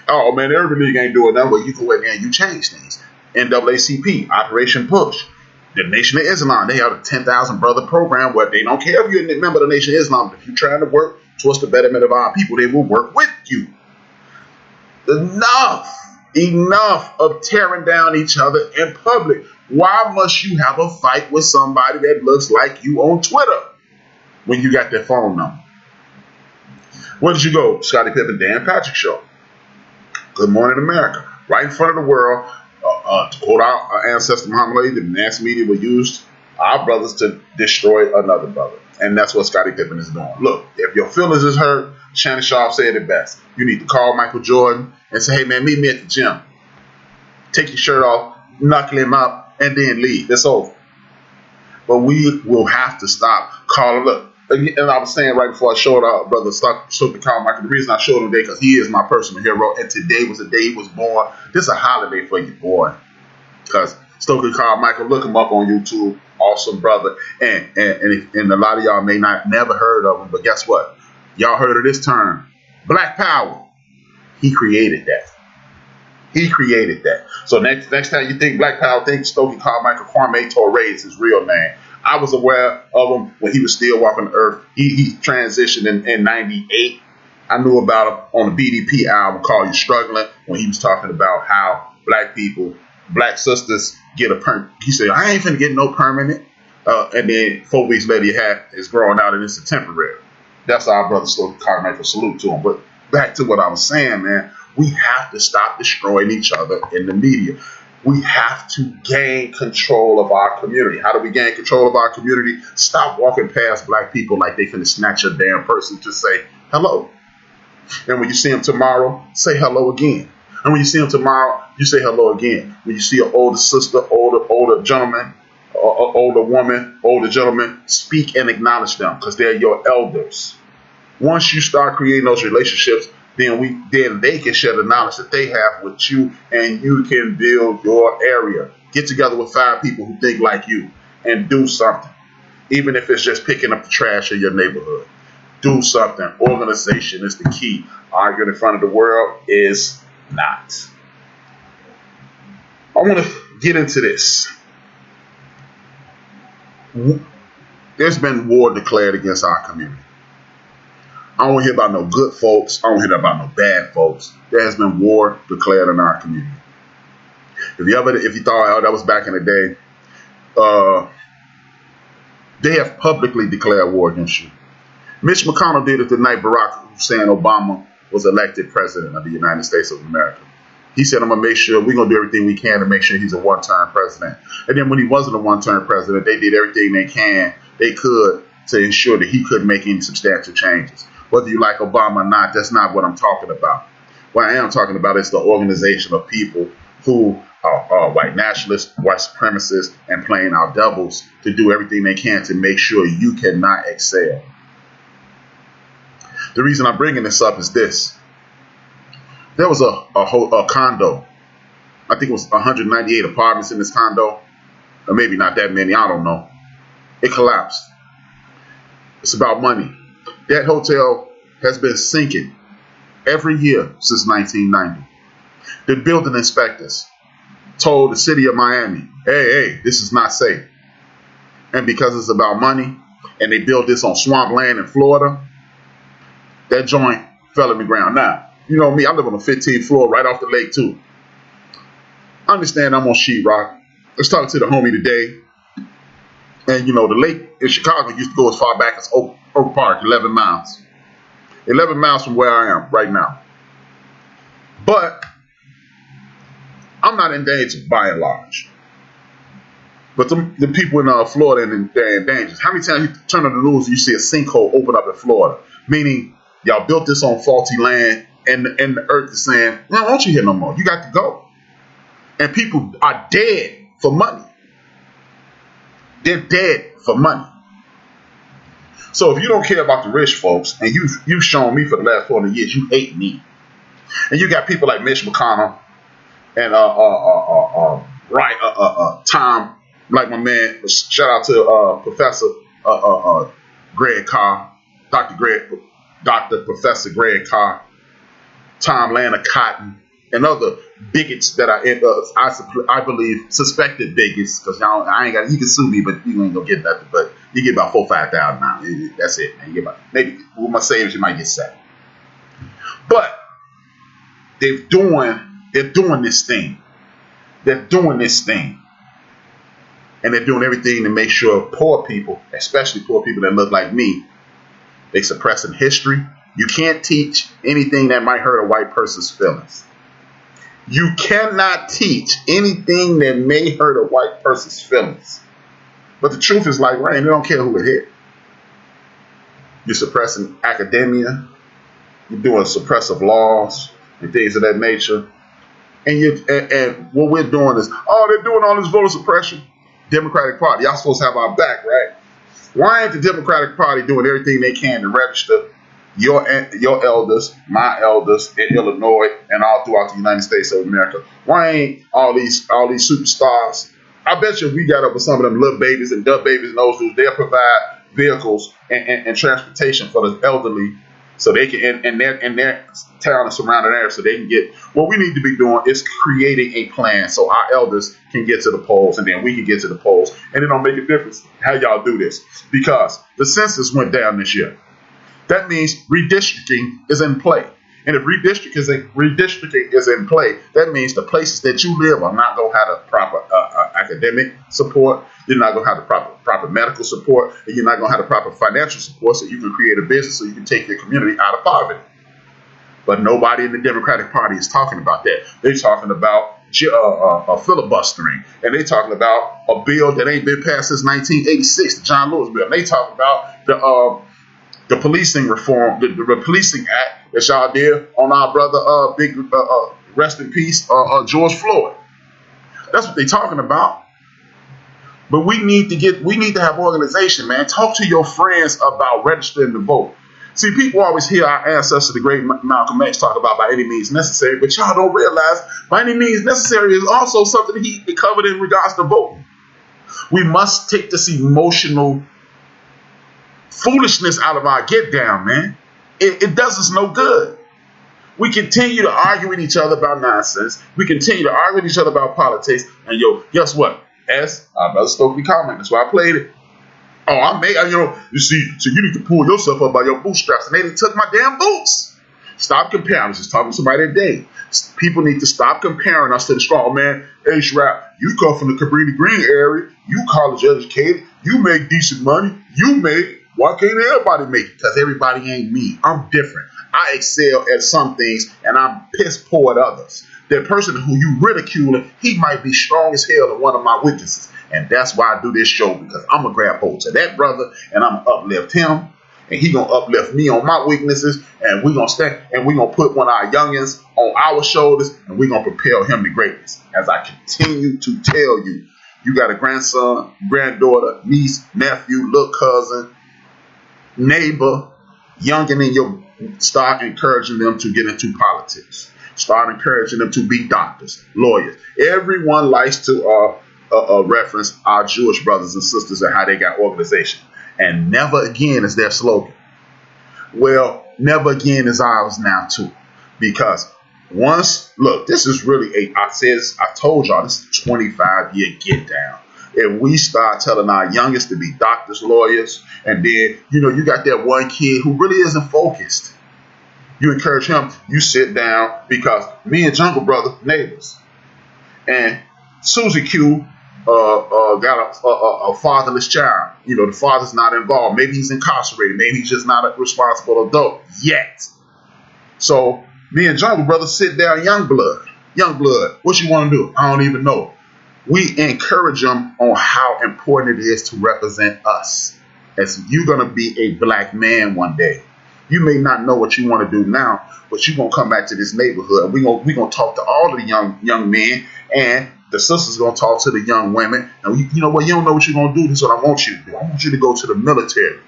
Oh, man, the Urban League ain't doing nothing, but you can go in there and you change things. NAACP, Operation Push, the Nation of Islam, they have a 10,000 Brother program where they don't care if you're a member of the Nation of Islam. But if you're trying to work towards the betterment of our people, they will work with you. Enough of tearing down each other in public. Why must you have a fight with somebody that looks like you on Twitter when you got their phone number? Where did you go? Scottie Pippen, Dan Patrick Show. Good Morning America. Right in front of the world. To quote our ancestor Muhammad Ali, the mass media will use our brothers to destroy another brother. And that's what Scottie Pippen is doing. Look, if your feelings is hurt, Shannon Sharp said it best. You need to call Michael Jordan and say, hey, man, meet me at the gym. Take your shirt off, knuckle him up, and then leave. It's over. But we will have to stop calling. Look, and I was saying right before I showed our brother Stokely Carmichael, the reason I showed him today because he is my personal hero, and today was the day he was born. This is a holiday for you, boy. Because Stokely Carmichael, look him up on YouTube. Awesome brother. And a lot of y'all may not never heard of him, but guess what? Y'all heard of this term, Black Power. He created that. He created that. So next time you think Black Power, think Stokely Carmichael. Kwame Ture is his real name. I was aware of him when he was still walking the earth. He transitioned in 98. I knew about him on the BDP album called You Struggling when he was talking about how black people, black sisters get a permit. He said, I ain't finna get no permanent. And then 4 weeks later, your hat is growing out and it's a temporary. That's our brother Stokely Carmichael. Salute to him. But back to what I was saying, man, we have to stop destroying each other in the media. We have to gain control of our community. How do we gain control of our community? Stop walking past black people like they finna snatch a damn person to say hello. And when you see them tomorrow, say hello again. And when you see them tomorrow, you say hello again. When you see an older sister, older gentleman, older woman, older gentleman, speak and acknowledge them because they're your elders. Once you start creating those relationships, then they can share the knowledge that they have with you, and you can build your area. Get together with 5 people who think like you and do something. even if it's just picking up the trash in your neighborhood. Do something. Organization is the key. Arguing in front of the world is not. I want to get into this. There's been war declared against our community. I don't hear about no good folks. I don't hear about no bad folks. There has been war declared in our community. If you thought, oh, that was back in the day, they have publicly declared war against you. Mitch McConnell did it the night Barack Hussein Obama was elected president of the United States of America. He said, I'm going to make sure we're going to do everything we can to make sure he's a one-term president. And then when he wasn't a one-term president, they did everything they could to ensure that he couldn't make any substantial changes. Whether you like Obama or not, that's not what I'm talking about. What I am talking about is the organization of people who are white nationalists, white supremacists, and playing our doubles to do everything they can to make sure you cannot excel. The reason I'm bringing this up is this. There was a condo. I think it was 198 apartments in this condo. Or maybe not that many. I don't know. It collapsed. It's about money. That hotel has been sinking every year since 1990. The building inspectors told the city of Miami, hey, this is not safe. And because it's about money, and they built this on swamp land in Florida, that joint fell in the ground. Now, you know me, I live on the 15th floor right off the lake too. I understand I'm on sheetrock. Let's talk to the homie today. And you know, the lake in Chicago used to go as far back as Oak Park, 11 miles. 11 miles from where I am right now. But I'm not in danger by and large. But the people in Florida, they're in danger. How many times you turn on the news and you see a sinkhole open up in Florida? Meaning, y'all built this on faulty land, and the earth is saying, no, I don't want you here no more. You got to go. And people are dead for money. They're dead for money. So if you don't care about the rich folks, and you've shown me for the last 40 years, you hate me. And you got people like Mitch McConnell and Tom, like my man, shout out to Professor Greg Carr, Dr. Professor Greg Carr, Tom Lana Cotton, and other bigots that I believe suspected bigots, because I ain't got, you can sue me, but you ain't gonna get nothing. But you get about $4,000-5,000 now. That's it, man. You get about, maybe with my savings you might get 7. But they're doing this thing. They're doing this thing. And they're doing everything to make sure poor people, especially poor people that look like me, they suppressing history. You can't teach anything that might hurt a white person's feelings. You cannot teach anything that may hurt a white person's feelings. But the truth is like rain. They don't care who it hit. You're suppressing academia. You're doing suppressive laws and things of that nature. And what we're doing is, they're doing all this voter suppression. Democratic Party, y'all supposed to have our back, right? Why ain't the Democratic Party doing everything they can to register your elders, my elders in Illinois and all throughout the United States of America? Why ain't all these superstars? I bet you if we got up with some of them little babies and dub babies and those dudes, they'll provide vehicles and transportation for the elderly, so they can in their town and surrounding areas, so they can get. What we need to be doing is creating a plan so our elders can get to the polls, and then we can get to the polls, and it don't make a difference how y'all do this, because the census went down this year. That means redistricting is in play. And if redistricting is in play, that means the places that you live are not going to have the proper academic support. You're not going to have the proper medical support. And you're not going to have the proper financial support so you can create a business so you can take your community out of poverty. But nobody in the Democratic Party is talking about that. They're talking about filibustering. And they're talking about a bill that ain't been passed since 1986, the John Lewis bill. And they talk about the policing reform, the policing act that y'all did on our brother, rest in peace, George Floyd. That's what they're talking about. But we need to have organization, man. Talk to your friends about registering to vote. See, people always hear our ancestor, the great Malcolm X, talk about by any means necessary, but y'all don't realize by any means necessary is also something he covered in regards to voting. We must take this emotional foolishness out of our get down, man. It does us no good. We continue to argue with each other about nonsense. We continue to argue with each other about politics. And guess what? Our brother Stokely comment. That's why I played it. Oh, you see, so you need to pull yourself up by your bootstraps. And they didn't took my damn boots. Stop comparing. I was just talking to somebody today. People need to stop comparing us to the strong man. HRap, you come from the Cabrini Green area. You college educated. You make decent money. Why can't everybody make it? Because everybody ain't me. I'm different. I excel at some things, and I'm piss poor at others. That person who you ridiculing, he might be strong as hell in one of my weaknesses. And that's why I do this show, because I'm going to grab hold to that brother, and I'm going to uplift him, and he going to uplift me on my weaknesses, and we're going to stand, and we're going to put one of our youngins on our shoulders, and we're going to propel him to greatness. As I continue to tell you, you got a grandson, granddaughter, niece, nephew, little cousin, neighbor, youngin' in your, start encouraging them to get into politics. Start encouraging them to be doctors, lawyers. Everyone likes to reference our Jewish brothers and sisters and how they got organization. And never again is their slogan. Well, never again is ours now too. Because this is really I told y'all, this is a 25-year get down. If we start telling our youngest to be doctors, lawyers, and then, you got that one kid who really isn't focused. You encourage him, you sit down, because me and Jungle Brother, neighbors. And Susie Q got a fatherless child. The father's not involved. Maybe he's incarcerated. Maybe he's just not a responsible adult yet. So me and Jungle Brother sit down, young blood, what you want to do? I don't even know. We encourage them on how important it is to represent us. As you're going to be a black man one day. You may not know what you want to do now, but you're going to come back to this neighborhood. We're going to talk to all of the young men, and the sisters going to talk to the young women. And you know what? You don't know what you're going to do. This is what I want you to do. I want you to go to the military.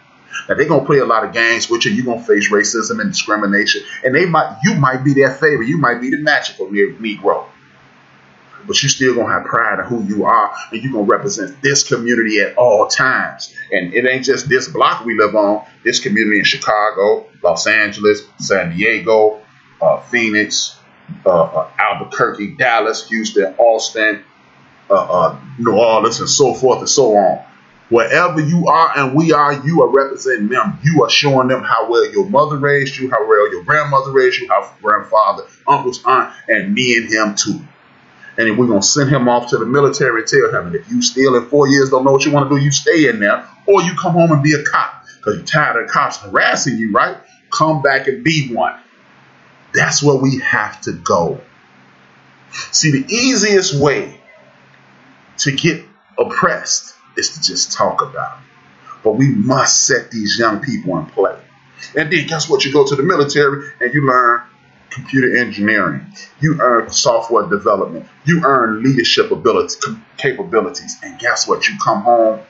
Now, they're going to play a lot of games with you. You're going to face racism and discrimination. And you might be their favorite. You might be the magical Negro. But you still going to have pride in who you are, and you're going to represent this community at all times. And it ain't just this block we live on. This community in Chicago, Los Angeles, San Diego, Phoenix, Albuquerque, Dallas, Houston, Austin, New Orleans, and so forth and so on. Wherever you are and we are, you are representing them. You are showing them how well your mother raised you, how well your grandmother raised you, how grandfather, uncles, aunt, and me and him too. And then we're going to send him off to the military and tell him, and if you still in 4 years don't know what you want to do, you stay in there, or you come home and be a cop because you're tired of cops harassing you, right? Come back and be one. That's where we have to go. See, the easiest way to get oppressed is to just talk about it. But we must set these young people in play. And then guess what? You go to the military and you learn computer engineering. You earn software development. You earn leadership capabilities. And guess what? You come home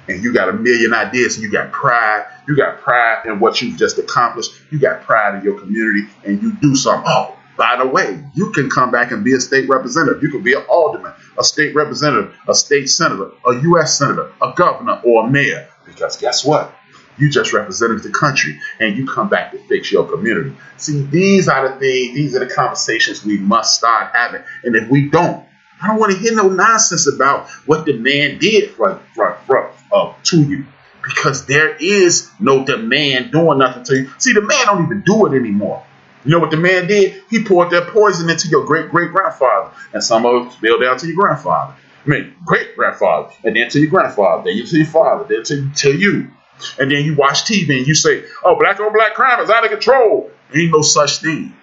and you got a million ideas and you got pride. You got pride in what you've just accomplished. You got pride in your community and you do something. Oh, by the way, you can come back and be a state representative. You can be an alderman, a state representative, a state senator, a U.S. senator, a governor, or a mayor. Because guess what? You just represented the country and you come back to fix your community. See, these are the things, these are the conversations we must start having. And if we don't, I don't want to hear no nonsense about what the man did to you. Because there is no demand doing nothing to you. See, the man don't even do it anymore. You know what the man did? He poured that poison into your great-great-grandfather. And some of it spilled down to your grandfather. Great-grandfather. And then to your grandfather. Then to your father. Then to you. And then you watch TV and you say, oh, black on black crime is out of control. Ain't no such thing.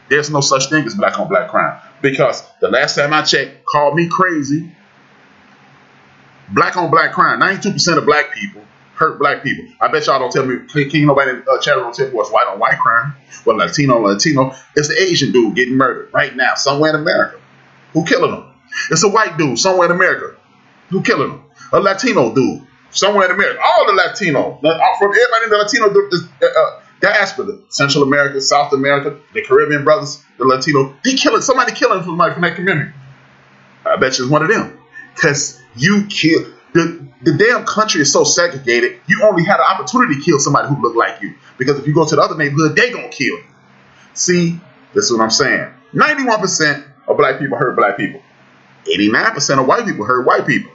There's no such thing as black on black crime. Because the last time I checked, called me crazy. Black on black crime. 92% of black people hurt black people. I bet y'all don't tell me, can nobody in the chat don't tell me what's white on white crime? What Latino on Latino? It's the Asian dude getting murdered right now somewhere in America. Who killing him? It's a white dude somewhere in America. Who killing him? A Latino dude somewhere in America. All the Latino, from everybody in the Latino diaspora, Central America, South America, the Caribbean brothers, the Latino, somebody killing somebody from that community. I bet you it's one of them. Because you kill. The damn country is so segregated, you only had an opportunity to kill somebody who looked like you. Because if you go to the other neighborhood, they gonna kill you. See, this is what I'm saying. 91% of black people hurt black people. 89% of white people hurt white people.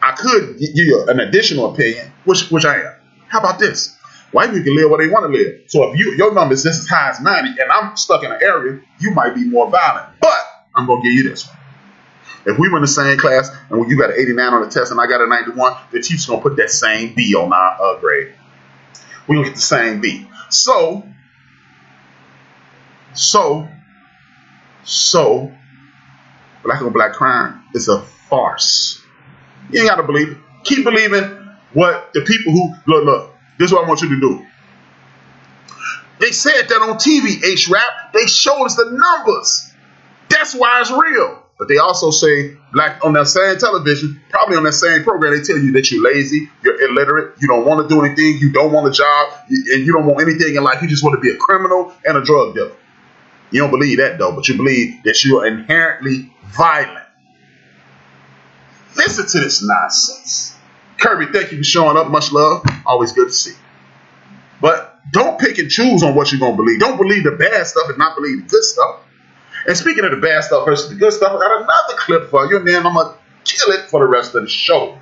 I could give you an additional opinion, which I am. How about this? White people can live where they want to live. So if your number is just as high as 90 and I'm stuck in an area, you might be more violent. But I'm going to give you this one. If we were in the same class and when you got an 89 on the test and I got a 91, the teacher's going to put that same B on our grade. We're going to get the same B. So, black on black crime is a farce. You ain't got to believe it. Keep believing what the people who, look, this is what I want you to do. They said that on TV, HRap. They showed us the numbers. That's why it's real. But they also say, black on that same television, probably on that same program, they tell you that you're lazy, you're illiterate, you don't want to do anything, you don't want a job, and you don't want anything in life. You just want to be a criminal and a drug dealer. You don't believe that, though, but you believe that you are inherently violent. Listen to this nonsense. Kirby, thank you for showing up. Much love. Always good to see you. But don't pick and choose on what you're going to believe. Don't believe the bad stuff and not believe the good stuff. And speaking of the bad stuff versus the good stuff, I got another clip for you, and then I'm going to kill it for the rest of the show.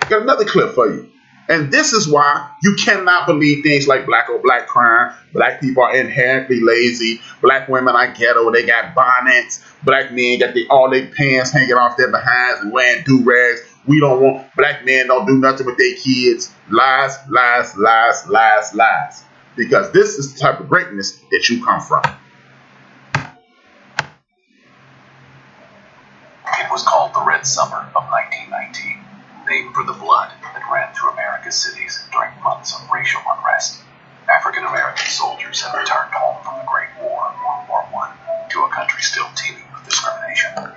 I got another clip for you. And this is why you cannot believe things like black on black crime. Black people are inherently lazy. Black women are ghetto. They got bonnets. Black men got all their pants hanging off their behinds and wearing do-rags. We don't want, black men don't do nothing with their kids. Lies, lies, lies, lies, lies. Because this is the type of greatness that you come from. It was called the Red Summer of 1919, named for the blood that ran through America's cities during months of racial unrest. African American soldiers had returned home from the Great War, World War I, to a country still teeming with discrimination.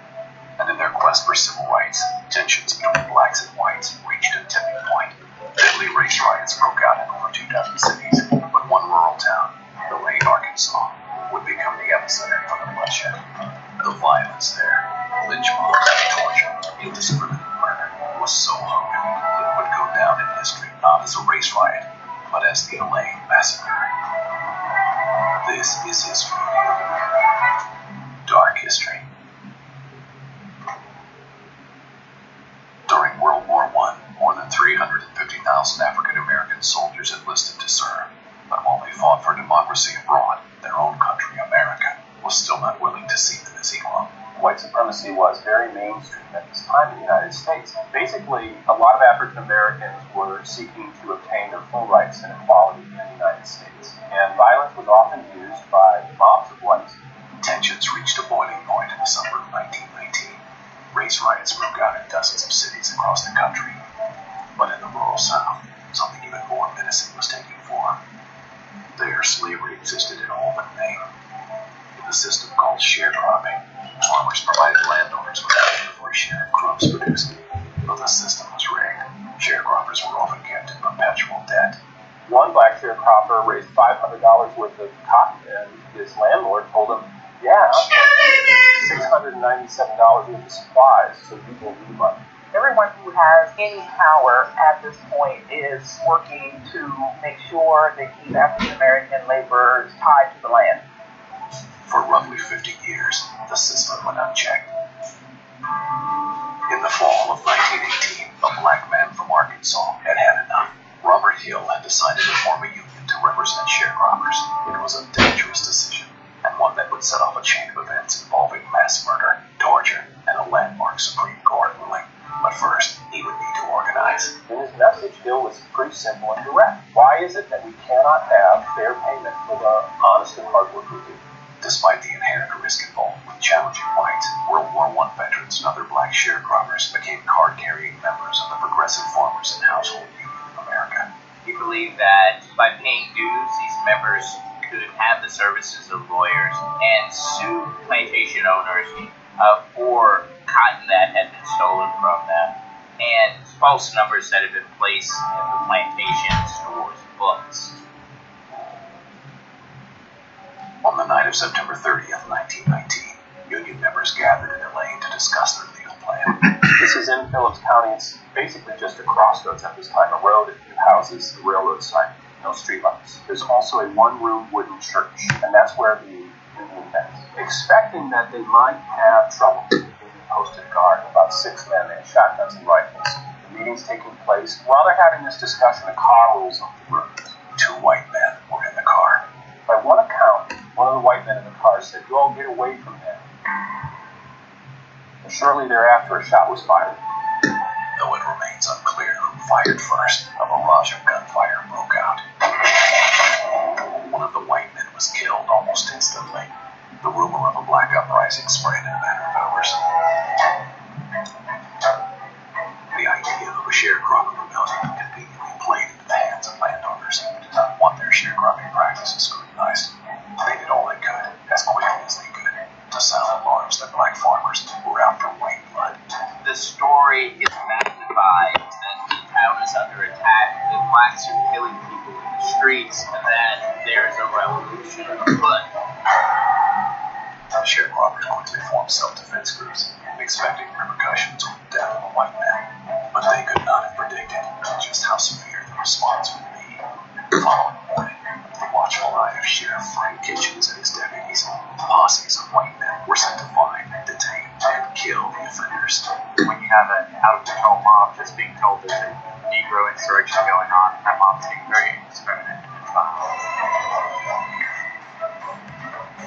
And in their quest for civil rights, tensions between blacks and whites reached a tipping point. Deadly race riots broke out in over 2 dozen cities, but one rural town, Elaine, Arkansas, would become the epicenter for the bloodshed. The violence there, lynch mobs, torture, indiscriminate murder, was so horrific it would go down in history not as a race riot, but as the Elaine Massacre. This is history. Dark history. During World War I, more than 350,000 African American soldiers enlisted to serve, but while they fought for democracy abroad, their own country, America, was still not willing to see them as equal. White supremacy was very mainstream at this time in the United States. Basically, a lot of African Americans were seeking to obtain their full rights and equality in the United States, and violence was often used by mobs of whites. Tensions reached a boiling point in the summer of 1919. Race riots broke out in dozens of cities across the country. But in the rural South, something even more menacing was taking form. There, slavery existed in all but name. In the system called sharecropping, farmers provided landowners with a for a share of crops produced. But the system was rigged. Sharecroppers were often kept in perpetual debt. One black sharecropper raised $500 worth of cotton, and his landlord told him, yeah, $697 worth of supplies, so you will need money. Everyone who has any power at this point is working to make sure they keep African American laborers tied to the land. For roughly 50 years, the system went unchecked. In the fall of 1918, a black man from Arkansas had had enough. Robert Hill had decided to form a union to represent sharecroppers. It was a dangerous decision, and one that would set off a chain of events involving mass murder, torture, and a landmark Supreme Court ruling. But first, he would need to organize. And his message, Hill, was pretty simple and direct. Why is it that we cannot have fair payment for the honest and hard work we do? Despite the inherent risk involved with challenging whites, World War I veterans and other black sharecroppers became card-carrying members of the Progressive Farmers and Household Union of America. He believed that by paying dues, these members could have the services of lawyers and sue plantation owners for cotton that had been stolen from them and false numbers that had been placed in the plantation stores' books. On the night of September 30th, 1919, Union members gathered in Elaine to discuss their legal plan. This is in Phillips County. It's basically just a crossroads at this time. A road, a few houses, a railroad sign, no streetlights. There's also a one-room wooden church, and that's where the meeting met. Expecting that they might have trouble, they posted a guard of about 6 men and shotguns and rifles. The meeting's taking place. While they're having this discussion, a car rolls off the road. 2 white men were in the car. By one account, one of the white men in the car said, "You all get away from him." And shortly thereafter, a shot was fired. Though it remains unclear who fired first, a barrage of gunfire broke out. One of the white men was killed almost instantly. The rumor of a black uprising spread in a matter of hours. The idea of a sharecropping rebellion conveniently played into the hands of landowners who did not want their sharecropping practices scrutinized. They did all they could, as quickly as they could, to sound alarms that black farmers were out for white blood. The story is magnified that the town is under attack, that blacks are killing people in the streets, and that there's a revolution afoot. The sharecroppers quickly formed self-defense groups, expecting repercussions with the death of a white man. But they could not have predicted just how severe the response would be. The following morning, the watchful eye of Sheriff Frank Kitchens and his deputies, posses of white men were sent to find, detain, and kill the offenders. When you have an out-of-control mob just being told there's a Negro insurrection going on, that mob's getting very indiscriminate and violent.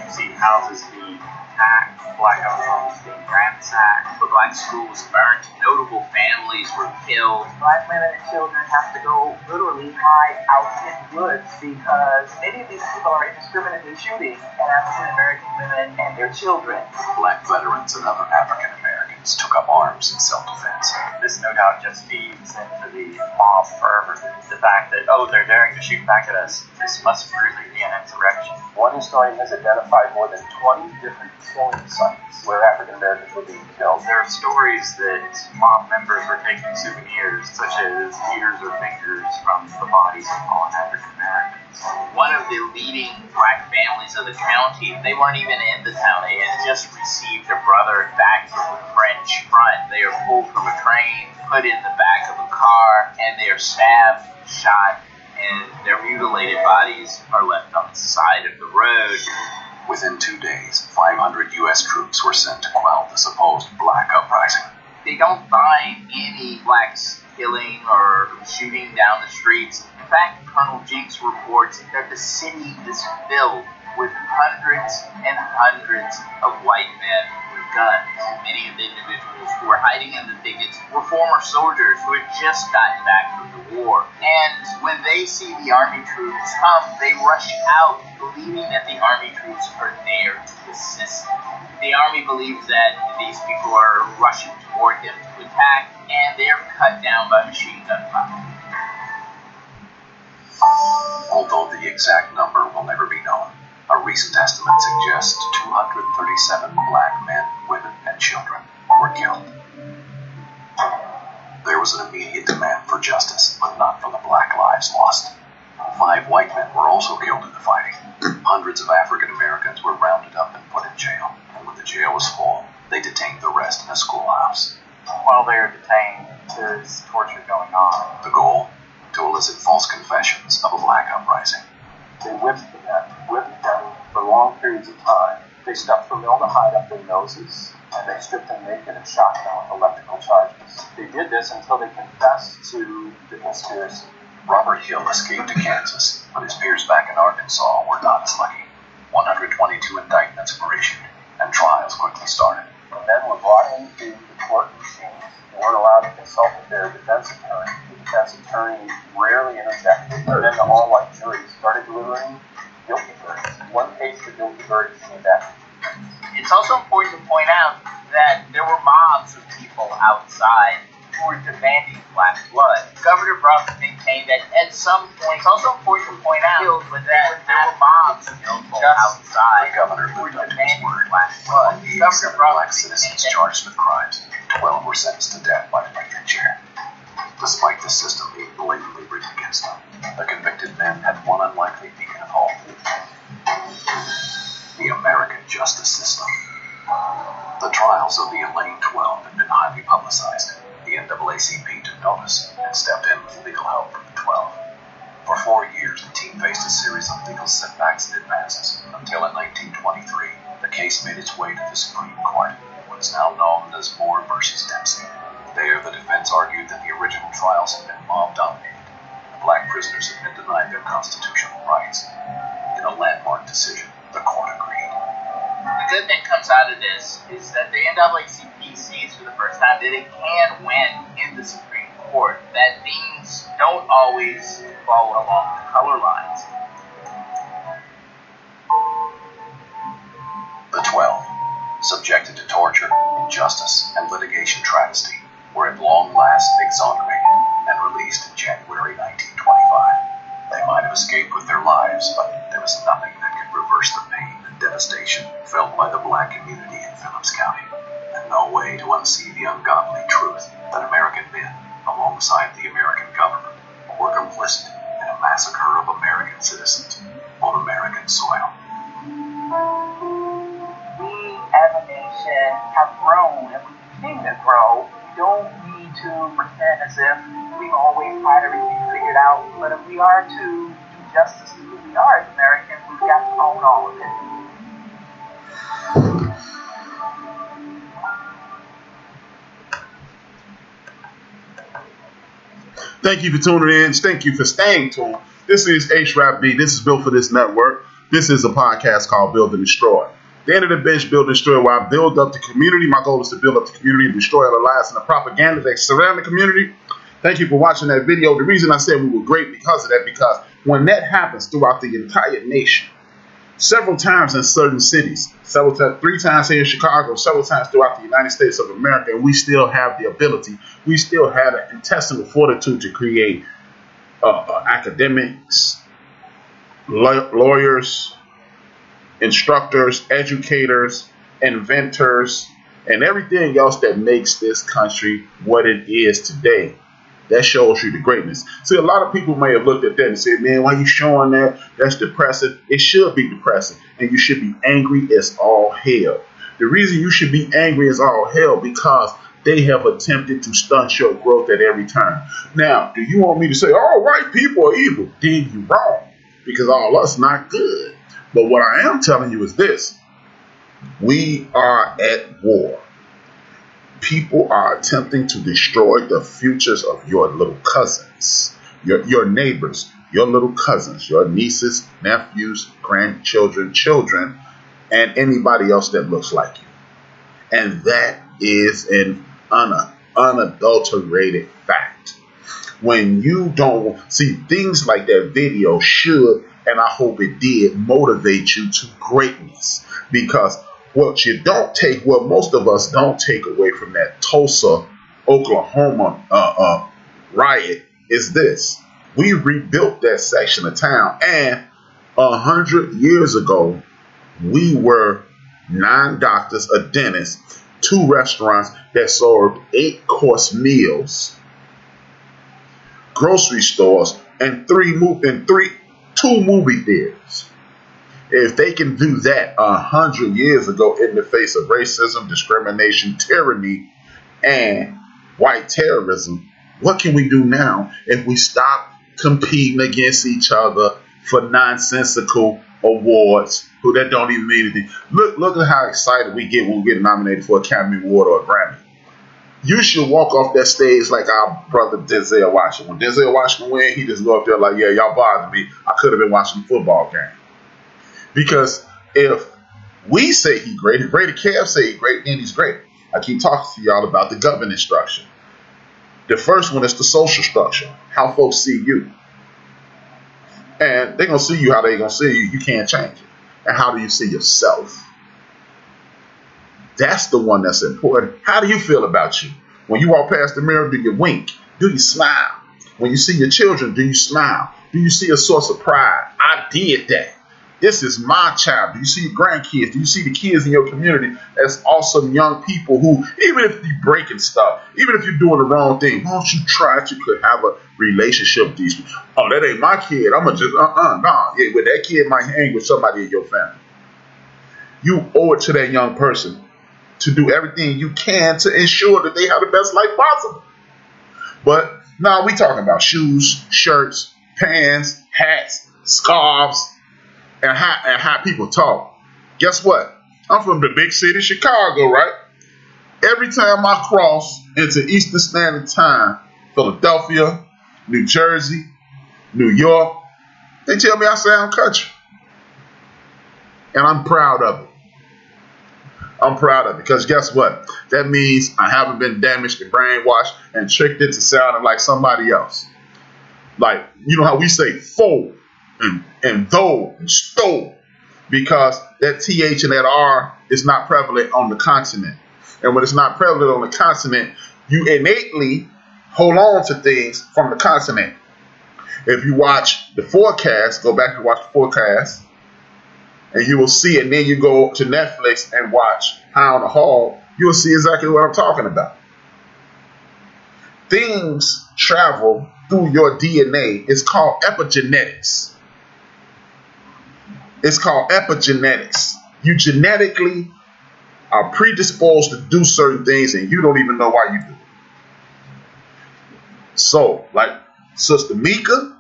You see houses being attacked, black-owned homes being ransacked, The black schools burnt, notable families were killed. Black women and children have to go literally hide out in woods because many of these people are indiscriminately shooting at African American women and their children. Black veterans and other African Americans took up arms in self-defense. This no doubt just feeds into the mob fervor. The fact that, oh, they're daring to shoot back at us. This must really be an insurrection. One historian has identified more than 20 different killing sites where African Americans were being killed. There are stories that mob members were taking souvenirs, such as ears or fingers, from the bodies of fallen African Americans. One of the leading black families of the county, they weren't even in the town. They had just received a brother back from the French front. They are pulled from a train, put in the back of a car, and they are stabbed, shot, and their mutilated bodies are left on the side of the road. Within 2 days, 500 U.S. troops were sent to quell the supposed black uprising. They don't find any blacks killing or shooting down the streets. In fact, Colonel Jinks reports that the city is filled with hundreds and hundreds of white men with guns. Many of the individuals who were hiding in the thickets were former soldiers who had just gotten back from the war. And when they see the army troops come, they rush out, believing that the army troops are there to assist them. The army believes that these people are rushing toward them to attack, and they are cut down by machine gun fire. Although the exact number will never be known, a recent estimate suggests 237 black men, women, and children were killed. There was an immediate demand for justice, but not for the black lives lost. 5 white men were also killed in the fighting. Hundreds of African Americans were rounded up and put in jail, and when the jail was full, they detained the rest in a schoolhouse. While they are detained, there's torture going on. The goal? To elicit false confessions of a black uprising. They whipped them for long periods of time. They stuffed formaldehyde up their noses, and they stripped them naked and shot them with electrical charges. They did this until they confessed to the conspiracy. Robert Hill escaped to Kansas, but his peers back in Arkansas were not as lucky. 122 indictments were issued, and trials quickly started. The men were brought into the court machines. They weren't allowed to consult with their defense attorney. The defense attorney rarely interjected. And then the all-white jury started delivering guilty verdicts. In one case, the guilty verdict came back. It's also important to point out that there were mobs of people outside who were demanding black blood. Governor Bruff maintained that at some point, it's also important to point out that there were mobs of people outside The governor who were lived up to his demanding word. black blood. Among the Governor 87 Bruff black citizens charged with crimes, 12 were sentenced to death by the penitentiary. Despite the system being blatantly rigged against them, the convicted men had one unlikely beacon of hope. The American justice system. The trials of the Elaine 12 had been highly publicized. The NAACP took notice and stepped in with legal help for the 12. For 4 years, the team faced a series of legal setbacks and advances until in 1923, the case made its way to the Supreme Court, what is now known as Moore versus Dempsey. There, the defense argued that the original trials had been mob-dominated. The black prisoners had been denied their constitutional rights. In a landmark decision, the court agreed. The good thing comes out of this is that the NAACP sees for the first time that it can win in the Supreme Court, that things don't always follow along the color lines. The 12, subjected to torture, injustice, and litigation travesty, were at long last exonerated and released in January 1925. They might have escaped with their lives, but there was nothing that could reverse the pain and devastation felt by the black community in Phillips County, and no way to unsee the ungodly truth that American men, alongside the American government, were complicit in a massacre of American citizens on American soil. We as a nation have grown and we continue to grow. We don't need to pretend as if we've always had everything figured out, but if we are to do justice to who we are as Americans, we've got to own all of it. Thank you for tuning in. Thank you for staying tuned. This is HRap. This is Built for This Network. This is a podcast called Build and Destroy. The end of the bench, Build and Destroy, where I build up the community. My goal is to build up the community and destroy the lies and the propaganda that surround the community. Thank you for watching that video. The reason I said we were great because of that, because when that happens throughout the entire nation, several times in certain cities, 3 times here in Chicago, several times throughout the United States of America, and we still have the ability, we still have an intestinal fortitude to create academics, lawyers, instructors, educators, inventors, and everything else that makes this country what it is today. That shows you the greatness. See, a lot of people may have looked at that and said, man, why are you showing that? That's depressing. It should be depressing. And you should be angry as all hell. The reason you should be angry as all hell because they have attempted to stunt your growth at every turn. Now, do you want me to say, oh, white people are evil? Then you're wrong, because all us not good. But what I am telling you is this. We are at war. People are attempting to destroy the futures of your little cousins, your neighbors, your little cousins, your nieces, nephews, grandchildren, children, and anybody else that looks like you. And that is an unadulterated fact. When you don't see things like that video should, and I hope it did, motivate you to greatness, because what most of us don't take away from that Tulsa, Oklahoma riot is this. We rebuilt that section of town, and 100 years ago, we were 9 doctors, a dentist, 2 restaurants that served 8-course meals, grocery stores, and 2 movie theaters. If they can do that 100 years ago in the face of racism, discrimination, tyranny, and white terrorism, what can we do now if we stop competing against each other for nonsensical awards that don't even mean anything? Look at how excited we get when we get nominated for Academy Award or a Grammy. You should walk off that stage like our brother Denzel Washington. When Denzel Washington win, he just go up there like, yeah, y'all bothered me. I could have been watching the football game. Because if we say he's great, if Brady Kev say he's great, then he's great. I keep talking to y'all about the governance structure. The first one is the social structure, how folks see you. And they're going to see you how they're going to see you. You can't change it. And how do you see yourself? That's the one that's important. How do you feel about you? When you walk past the mirror, do you wink? Do you smile? When you see your children, do you smile? Do you see a source of pride? I did that. This is my child. Do you see your grandkids? Do you see the kids in your community as awesome young people who, even if you're breaking stuff, even if you're doing the wrong thing, why don't you try to could have a relationship with these people? Oh, that ain't my kid. I'm going to just, yeah, but that kid might hang with somebody in your family. You owe it to that young person to do everything you can to ensure that they have the best life possible. But now we talking about shoes, shirts, pants, hats, scarves, and how people talk. Guess what? I'm from the big city, Chicago, right? Every time I cross into Eastern Standard Time, Philadelphia, New Jersey, New York, they tell me I sound country. And I'm proud of it. I'm proud of it because guess what? That means I haven't been damaged and brainwashed and tricked into sounding like somebody else. Like, you know how we say fo and though and stole, because that TH and that R is not prevalent on the continent. And when it's not prevalent on the continent, you innately hold on to things from the continent. If you watch the forecast, go back and watch the forecast, and you will see it. And then you go to Netflix and watch High on the Hog, you'll see exactly what I'm talking about. Things travel through your DNA. It's called epigenetics. It's called epigenetics. You genetically are predisposed to do certain things and you don't even know why you do it. So, like Sister Mika,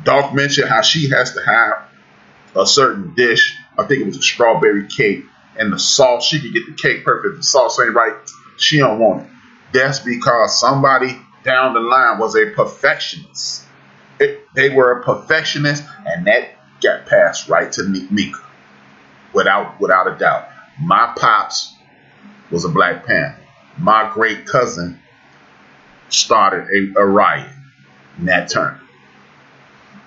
Doc mentioned how she has to have a certain dish. I think it was a strawberry cake, and the sauce, she could get the cake perfect. The sauce ain't right, she don't want it. That's because somebody down the line was a perfectionist. They were a perfectionist, and that got passed right to Mika, without a doubt. My pops was a Black Panther. My great cousin started a riot in that turn.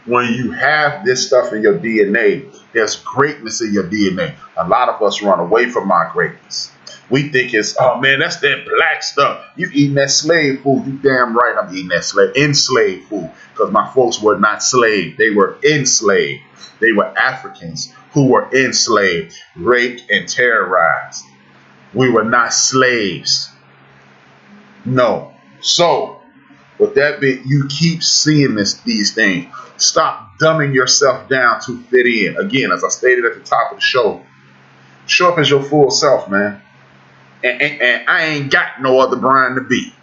When you have this stuff in your DNA, there's greatness in your DNA. A lot of us run away from our greatness. We think it's, oh man, that's that black stuff. You eating that slave food. You damn right I'm eating that enslaved food. Because my folks were not slaves. They were enslaved. They were Africans who were enslaved, raped, and terrorized. We were not slaves. No. So, with that being, you keep seeing these things. Stop dumbing yourself down to fit in. Again, as I stated at the top of the show, show up as your full self, man. And I ain't got no other Brian to be.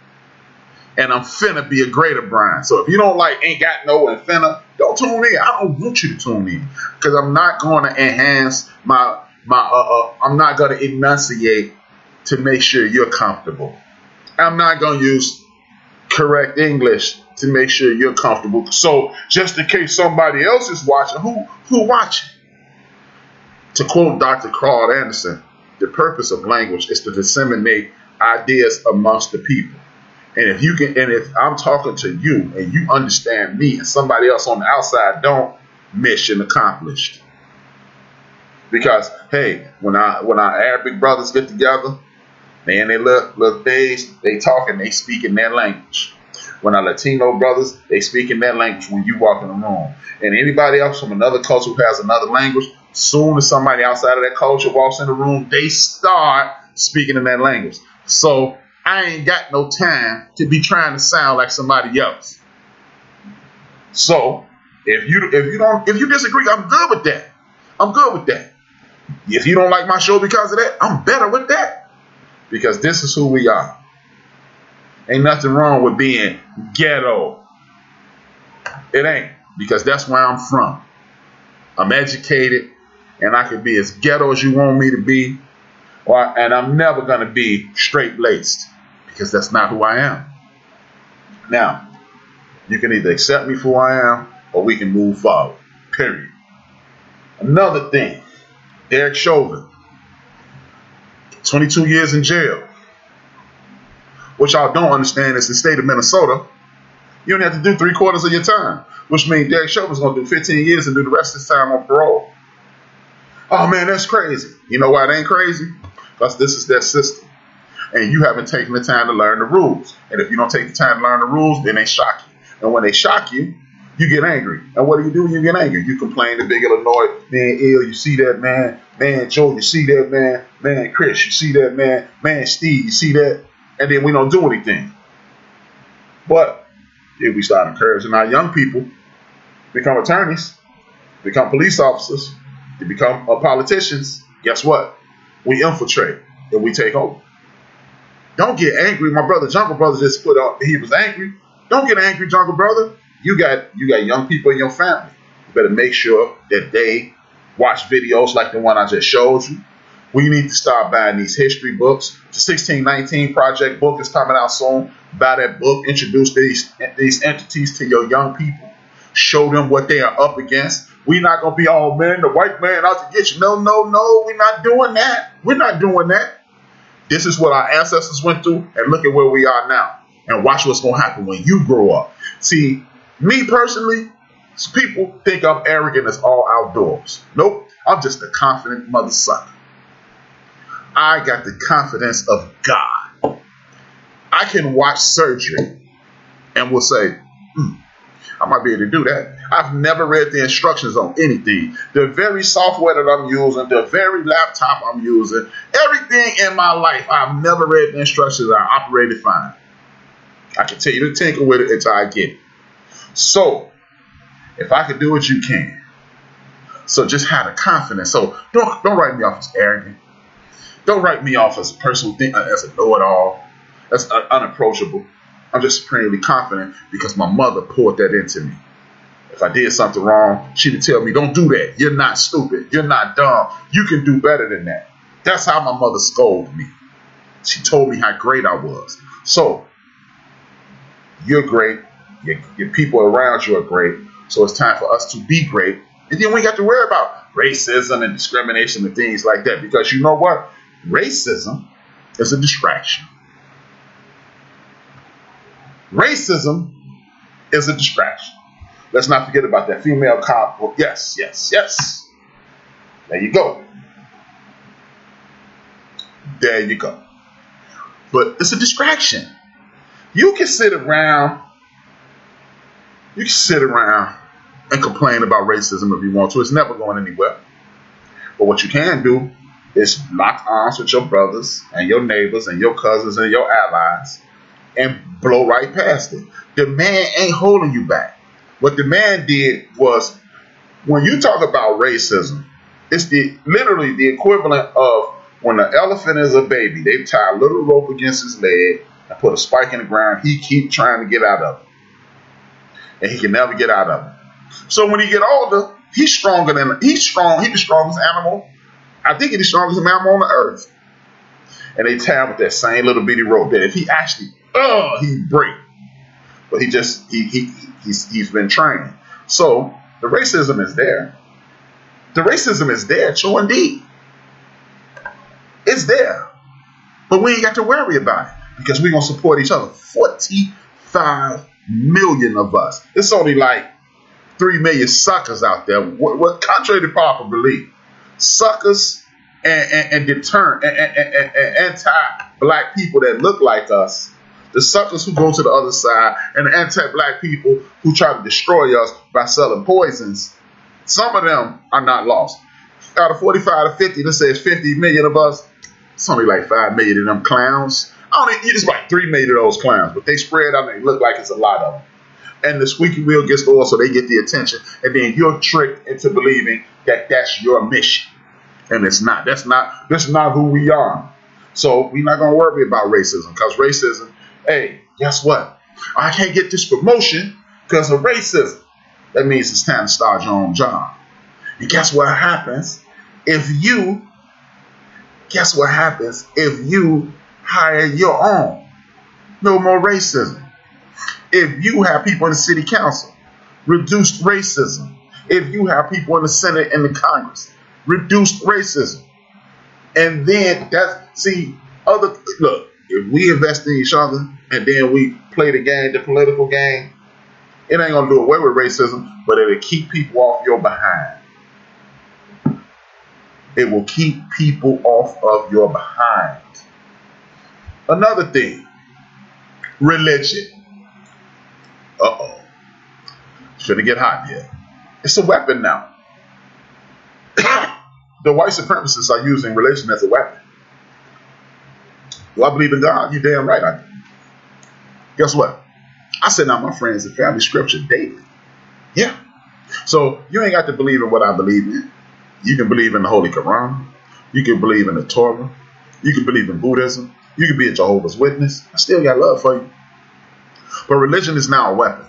And I'm finna be a greater Brian. So if you don't like ain't got no and finna, don't tune in. I don't want you to tune in. Because I'm not going to enhance I'm not going to enunciate to make sure you're comfortable. I'm not going to use correct English to make sure you're comfortable. So just in case somebody else is watching, who watching? To quote Dr. Claude Anderson, the purpose of language is to disseminate ideas amongst the people. And if I'm talking to you and you understand me and somebody else on the outside don't, mission accomplished. Because hey, when our Arabic brothers get together, man, they little things, they talk and they speak in their language. When our Latino brothers, they speak in their language when you walk in the room. And anybody else from another culture who has another language, soon as somebody outside of that culture walks in the room, they start speaking in that language. So I ain't got no time to be trying to sound like somebody else. So if you disagree, I'm good with that. I'm good with that. If you don't like my show because of that, I'm better with that. Because this is who we are. Ain't nothing wrong with being ghetto. It ain't. Because that's where I'm from. I'm educated. And I can be as ghetto as you want me to be. And I'm never going to be straight-laced. Because that's not who I am. Now, you can either accept me for who I am, or we can move forward. Period. Another thing. Derek Chauvin. 22 years in jail. What y'all don't understand is the state of Minnesota, you only have to do 3/4 of your time, which means Derek Chauvin's going to do 15 years and do the rest of his time on parole. Oh, man, that's crazy. You know why it ain't crazy? Because this is their system. And you haven't taken the time to learn the rules. And if you don't take the time to learn the rules, then they shock you. And when they shock you, you get angry. And what do you do when you get angry? You complain to Big Illinois. Man, Ill, you see that, man? Man, Joe, you see that, man? Man, Chris, you see that, man? Man, Steve, you see that? And then we don't do anything. But if we start encouraging our young people to become attorneys, become police officers, to become politicians, guess what? We infiltrate and we take over. Don't get angry. My brother Jungle Brother just put out he was angry. Don't get angry, Jungle Brother. You got young people in your family. You better make sure that they watch videos like the one I just showed you. We need to start buying these history books. The 1619 Project book is coming out soon. Buy that book. Introduce these entities to your young people. Show them what they are up against. We're not going to be, oh man, the white man out to get you. No, we're not doing that. We're not doing that. This is what our ancestors went through, and look at where we are now. And watch what's going to happen when you grow up. See, me personally, people think I'm arrogant as all outdoors. Nope, I'm just a confident mother sucker. I got the confidence of God. I can watch surgery and will say, I might be able to do that. I've never read the instructions on anything. The very software that I'm using, the very laptop I'm using, everything in my life, I've never read the instructions. I operated fine. I can tell you to tinker with it until I get it. So, if I can do it, you can. So just have the confidence. So don't write me off as arrogant. Don't write me off as a person who thinks as a know-it-all. That's unapproachable. I'm just supremely confident because my mother poured that into me. If I did something wrong, she would tell me, don't do that. You're not stupid. You're not dumb. You can do better than that. That's how my mother scolded me. She told me how great I was. So, you're great. Your people around you are great. So it's time for us to be great. And then we got to worry about racism and discrimination and things like that. Because you know what? Racism is a distraction. Racism is a distraction. Let's not forget about that female cop. Well, yes. There you go. There you go. But it's a distraction. You can sit around and complain about racism if you want to. It's never going anywhere. But what you can do is lock arms with your brothers and your neighbors and your cousins and your allies and blow right past it. The man ain't holding you back. What the man did was, when you talk about racism, it's literally the equivalent of when an elephant is a baby. They tie a little rope against his leg and put a spike in the ground. He keep trying to get out of it. And he can never get out of it. So when he get older, he's the strongest animal. I think he's the strongest animal on the earth. And they tie him with that same little bitty rope that if he actually, he'd break. But he's been trained. So the racism is there. The racism is there, true indeed. It's there. But we ain't got to worry about it because we're going to support each other. 45 million of us. It's only like 3 million suckers out there. What contrary to popular belief, suckers and anti-black people that look like us, the suckers who go to the other side, and the anti-black people who try to destroy us by selling poisons, some of them are not lost. Out of 45 to 50, let's say it's 50 million of us, it's only like 5 million of them clowns. It's like 3 million of those clowns, but they spread out and they look like it's a lot of them. And the squeaky wheel gets the oil, so they get the attention, and then you're tricked into believing that that's your mission. And it's not. That's not who we are. So we're not going to worry about racism, because racism, hey, guess what? I can't get this promotion because of racism. That means it's time to start your own job. And guess what happens if you hire your own? No more racism. If you have people in the city council, reduced racism. If you have people in the Senate and the Congress, reduced racism. And then look, if we invest in each other and then we play the political game, it ain't gonna do away with racism, but it'll keep people off your behind. It will keep people off of your behind. Another thing, religion. It's gonna get hot here. It's a weapon now. The white supremacists are using religion as a weapon. Do I believe in God? You're damn right I do. Guess what? I send out my friends and family scripture daily. Yeah. So you ain't got to believe in what I believe in. You can believe in the Holy Quran. You can believe in the Torah. You can believe in Buddhism. You can be a Jehovah's Witness. I still got love for you. But religion is now a weapon.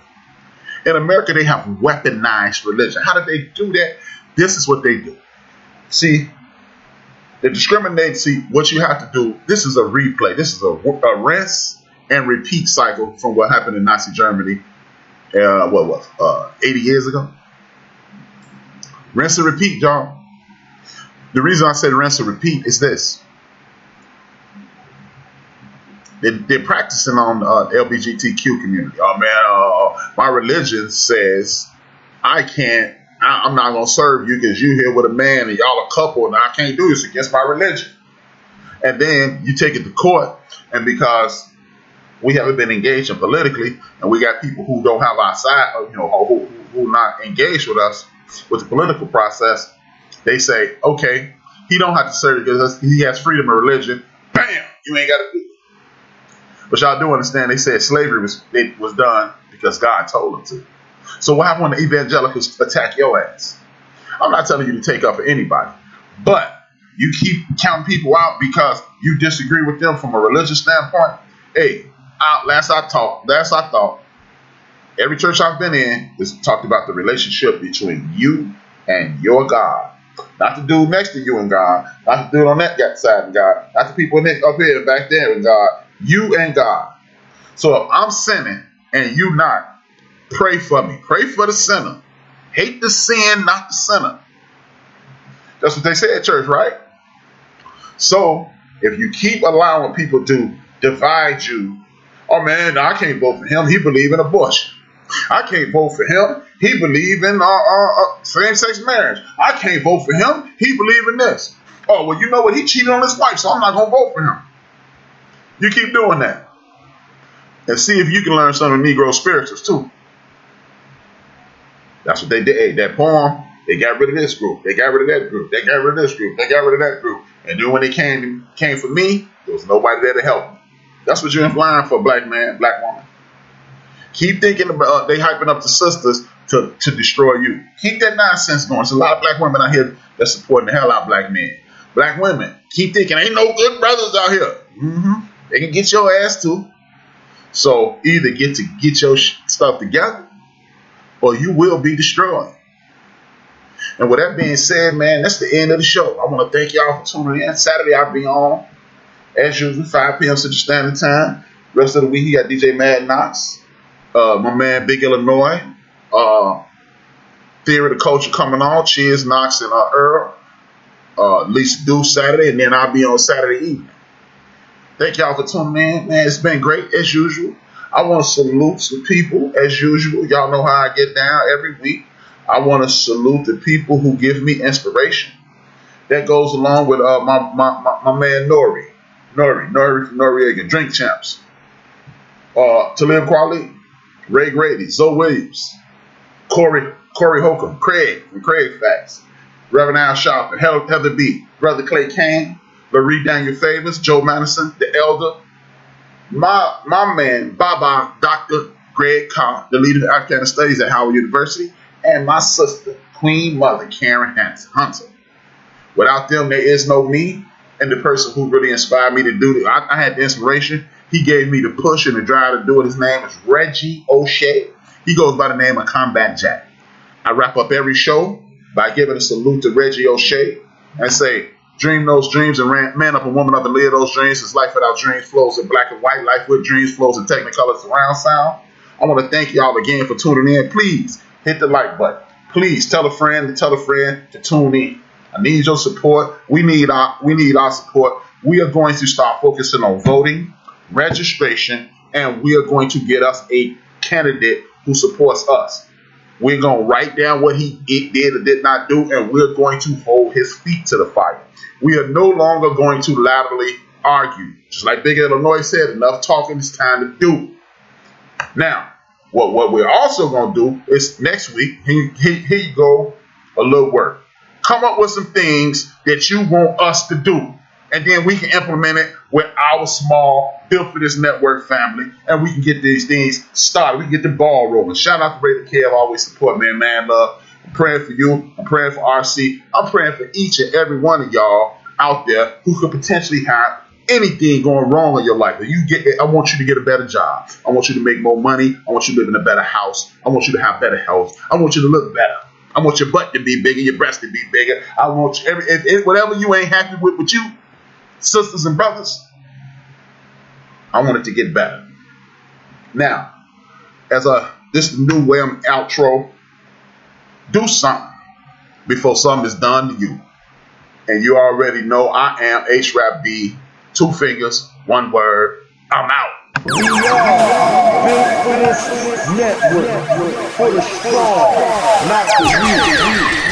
In America, they have weaponized religion. How did they do that? This is what they do. See, they discriminate. See, what you have to do, this is a replay. This is a rinse and repeat cycle from what happened in Nazi Germany, 80 years ago. Rinse and repeat, y'all. The reason I said rinse and repeat is this. They're practicing on the LGBTQ community. Oh man, my religion says I'm not gonna serve you because you're here with a man and y'all a couple and I can't do this against my religion. And then you take it to court, and because we haven't been engaged politically, and we got people who don't have our side, who not engaged with us with the political process, they say, okay, he don't have to serve because he has freedom of religion. Bam, you ain't got to do it. But y'all do understand, they said slavery was done because God told them to. So what happened when the evangelicals attack your ass? I'm not telling you to take up for anybody, but you keep counting people out because you disagree with them from a religious standpoint. Hey, last I thought, every church I've been in is talked about the relationship between you and your God. Not the dude next to you and God, not the dude on that side of God, not the people up here and back there and God. You and God. So if I'm sinning and you not, pray for me. Pray for the sinner. Hate the sin, not the sinner. That's what they say at church, right? So if you keep allowing people to divide you, oh man, I can't vote for him. He believe in abortion. I can't vote for him. He believe in same-sex marriage. I can't vote for him. He believe in this. Oh, well, you know what? He cheated on his wife, so I'm not going to vote for him. You keep doing that. And see if you can learn some of the Negro spirituals too. That's what they did. Hey, that poem, they got rid of this group. They got rid of that group. They got rid of this group. They got rid of that group. And then when they came for me, there was nobody there to help me. That's what you're implying for black man, black woman. Keep thinking about they hyping up the sisters to destroy you. Keep that nonsense going. There's a lot of black women out here that's supporting the hell out of black men. Black women, keep thinking ain't no good brothers out here. Mm-hmm. They can get your ass too. So either get your stuff together, or you will be destroyed. And with that being said, man, that's the end of the show. I want to thank y'all for tuning in. Saturday I'll be on, as usual, 5 p.m. Central Standard Time. Rest of the week, he got DJ Mad Knox, my man Big Illinois, Theory of the Culture coming on, Cheers, Knox, and Earl. Lisa Deuce Saturday, and then I'll be on Saturday evening. Thank y'all for tuning in, man. It's been great as usual. I want to salute some people as usual. Y'all know how I get down every week. I want to salute the people who give me inspiration. That goes along with my man Nori from Noriega, Drink Champs, Talib Kweli, Ray Grady, Zoe Williams, Corey Holcomb, Craig from Craig Facts, Reverend Al Sharp, Heather B, Brother Clay Kane, Larry Daniel Favors, Joe Madison, the Elder, my man Baba, Dr. Greg Carr, the leader of African Studies at Howard University, and my sister, Queen Mother Karen Hunter. Without them, there is no me, and the person who really inspired me to do it. I had the inspiration. He gave me the push and the drive to do it. His name is Reggie O'Shea. He goes by the name of Combat Jack. I wrap up every show by giving a salute to Reggie O'Shea and say, dream those dreams and man up and woman up and live those dreams. As life without dreams flows in black and white. Life with dreams flows in technicolor surround sound. I want to thank y'all again for tuning in. Please hit the like button. Please tell a friend to tune in. I need your support. We need our support. We are going to start focusing on voting, registration, and we are going to get us a candidate who supports us. We're going to write down what he did or did not do, and we're going to hold his feet to the fire. We are no longer going to laterally argue. Just like Big Illinois said, enough talking, it's time to do. Now, what we're also going to do is next week, here you go, a little work. Come up with some things that you want us to do, and then we can implement it with our small Built for This Network family, and we can get these things started. We can get the ball rolling. Shout out to Raider Kev, always support, man love. I'm praying for you. I'm praying for RC. I'm praying for each and every one of y'all out there who could potentially have anything going wrong in your life. I want you to get a better job. I want you to make more money. I want you to live in a better house. I want you to have better health. I want you to look better. I want your butt to be bigger, your breast to be bigger. I want you, whatever you ain't happy with you, sisters and brothers, I want it to get better. Now, this is the new way I'm outro. Do something before something is done to you. And you already know I am HRap B. 2 fingers, 1 word. I'm out. We are built for this network, for the strong, not the weak.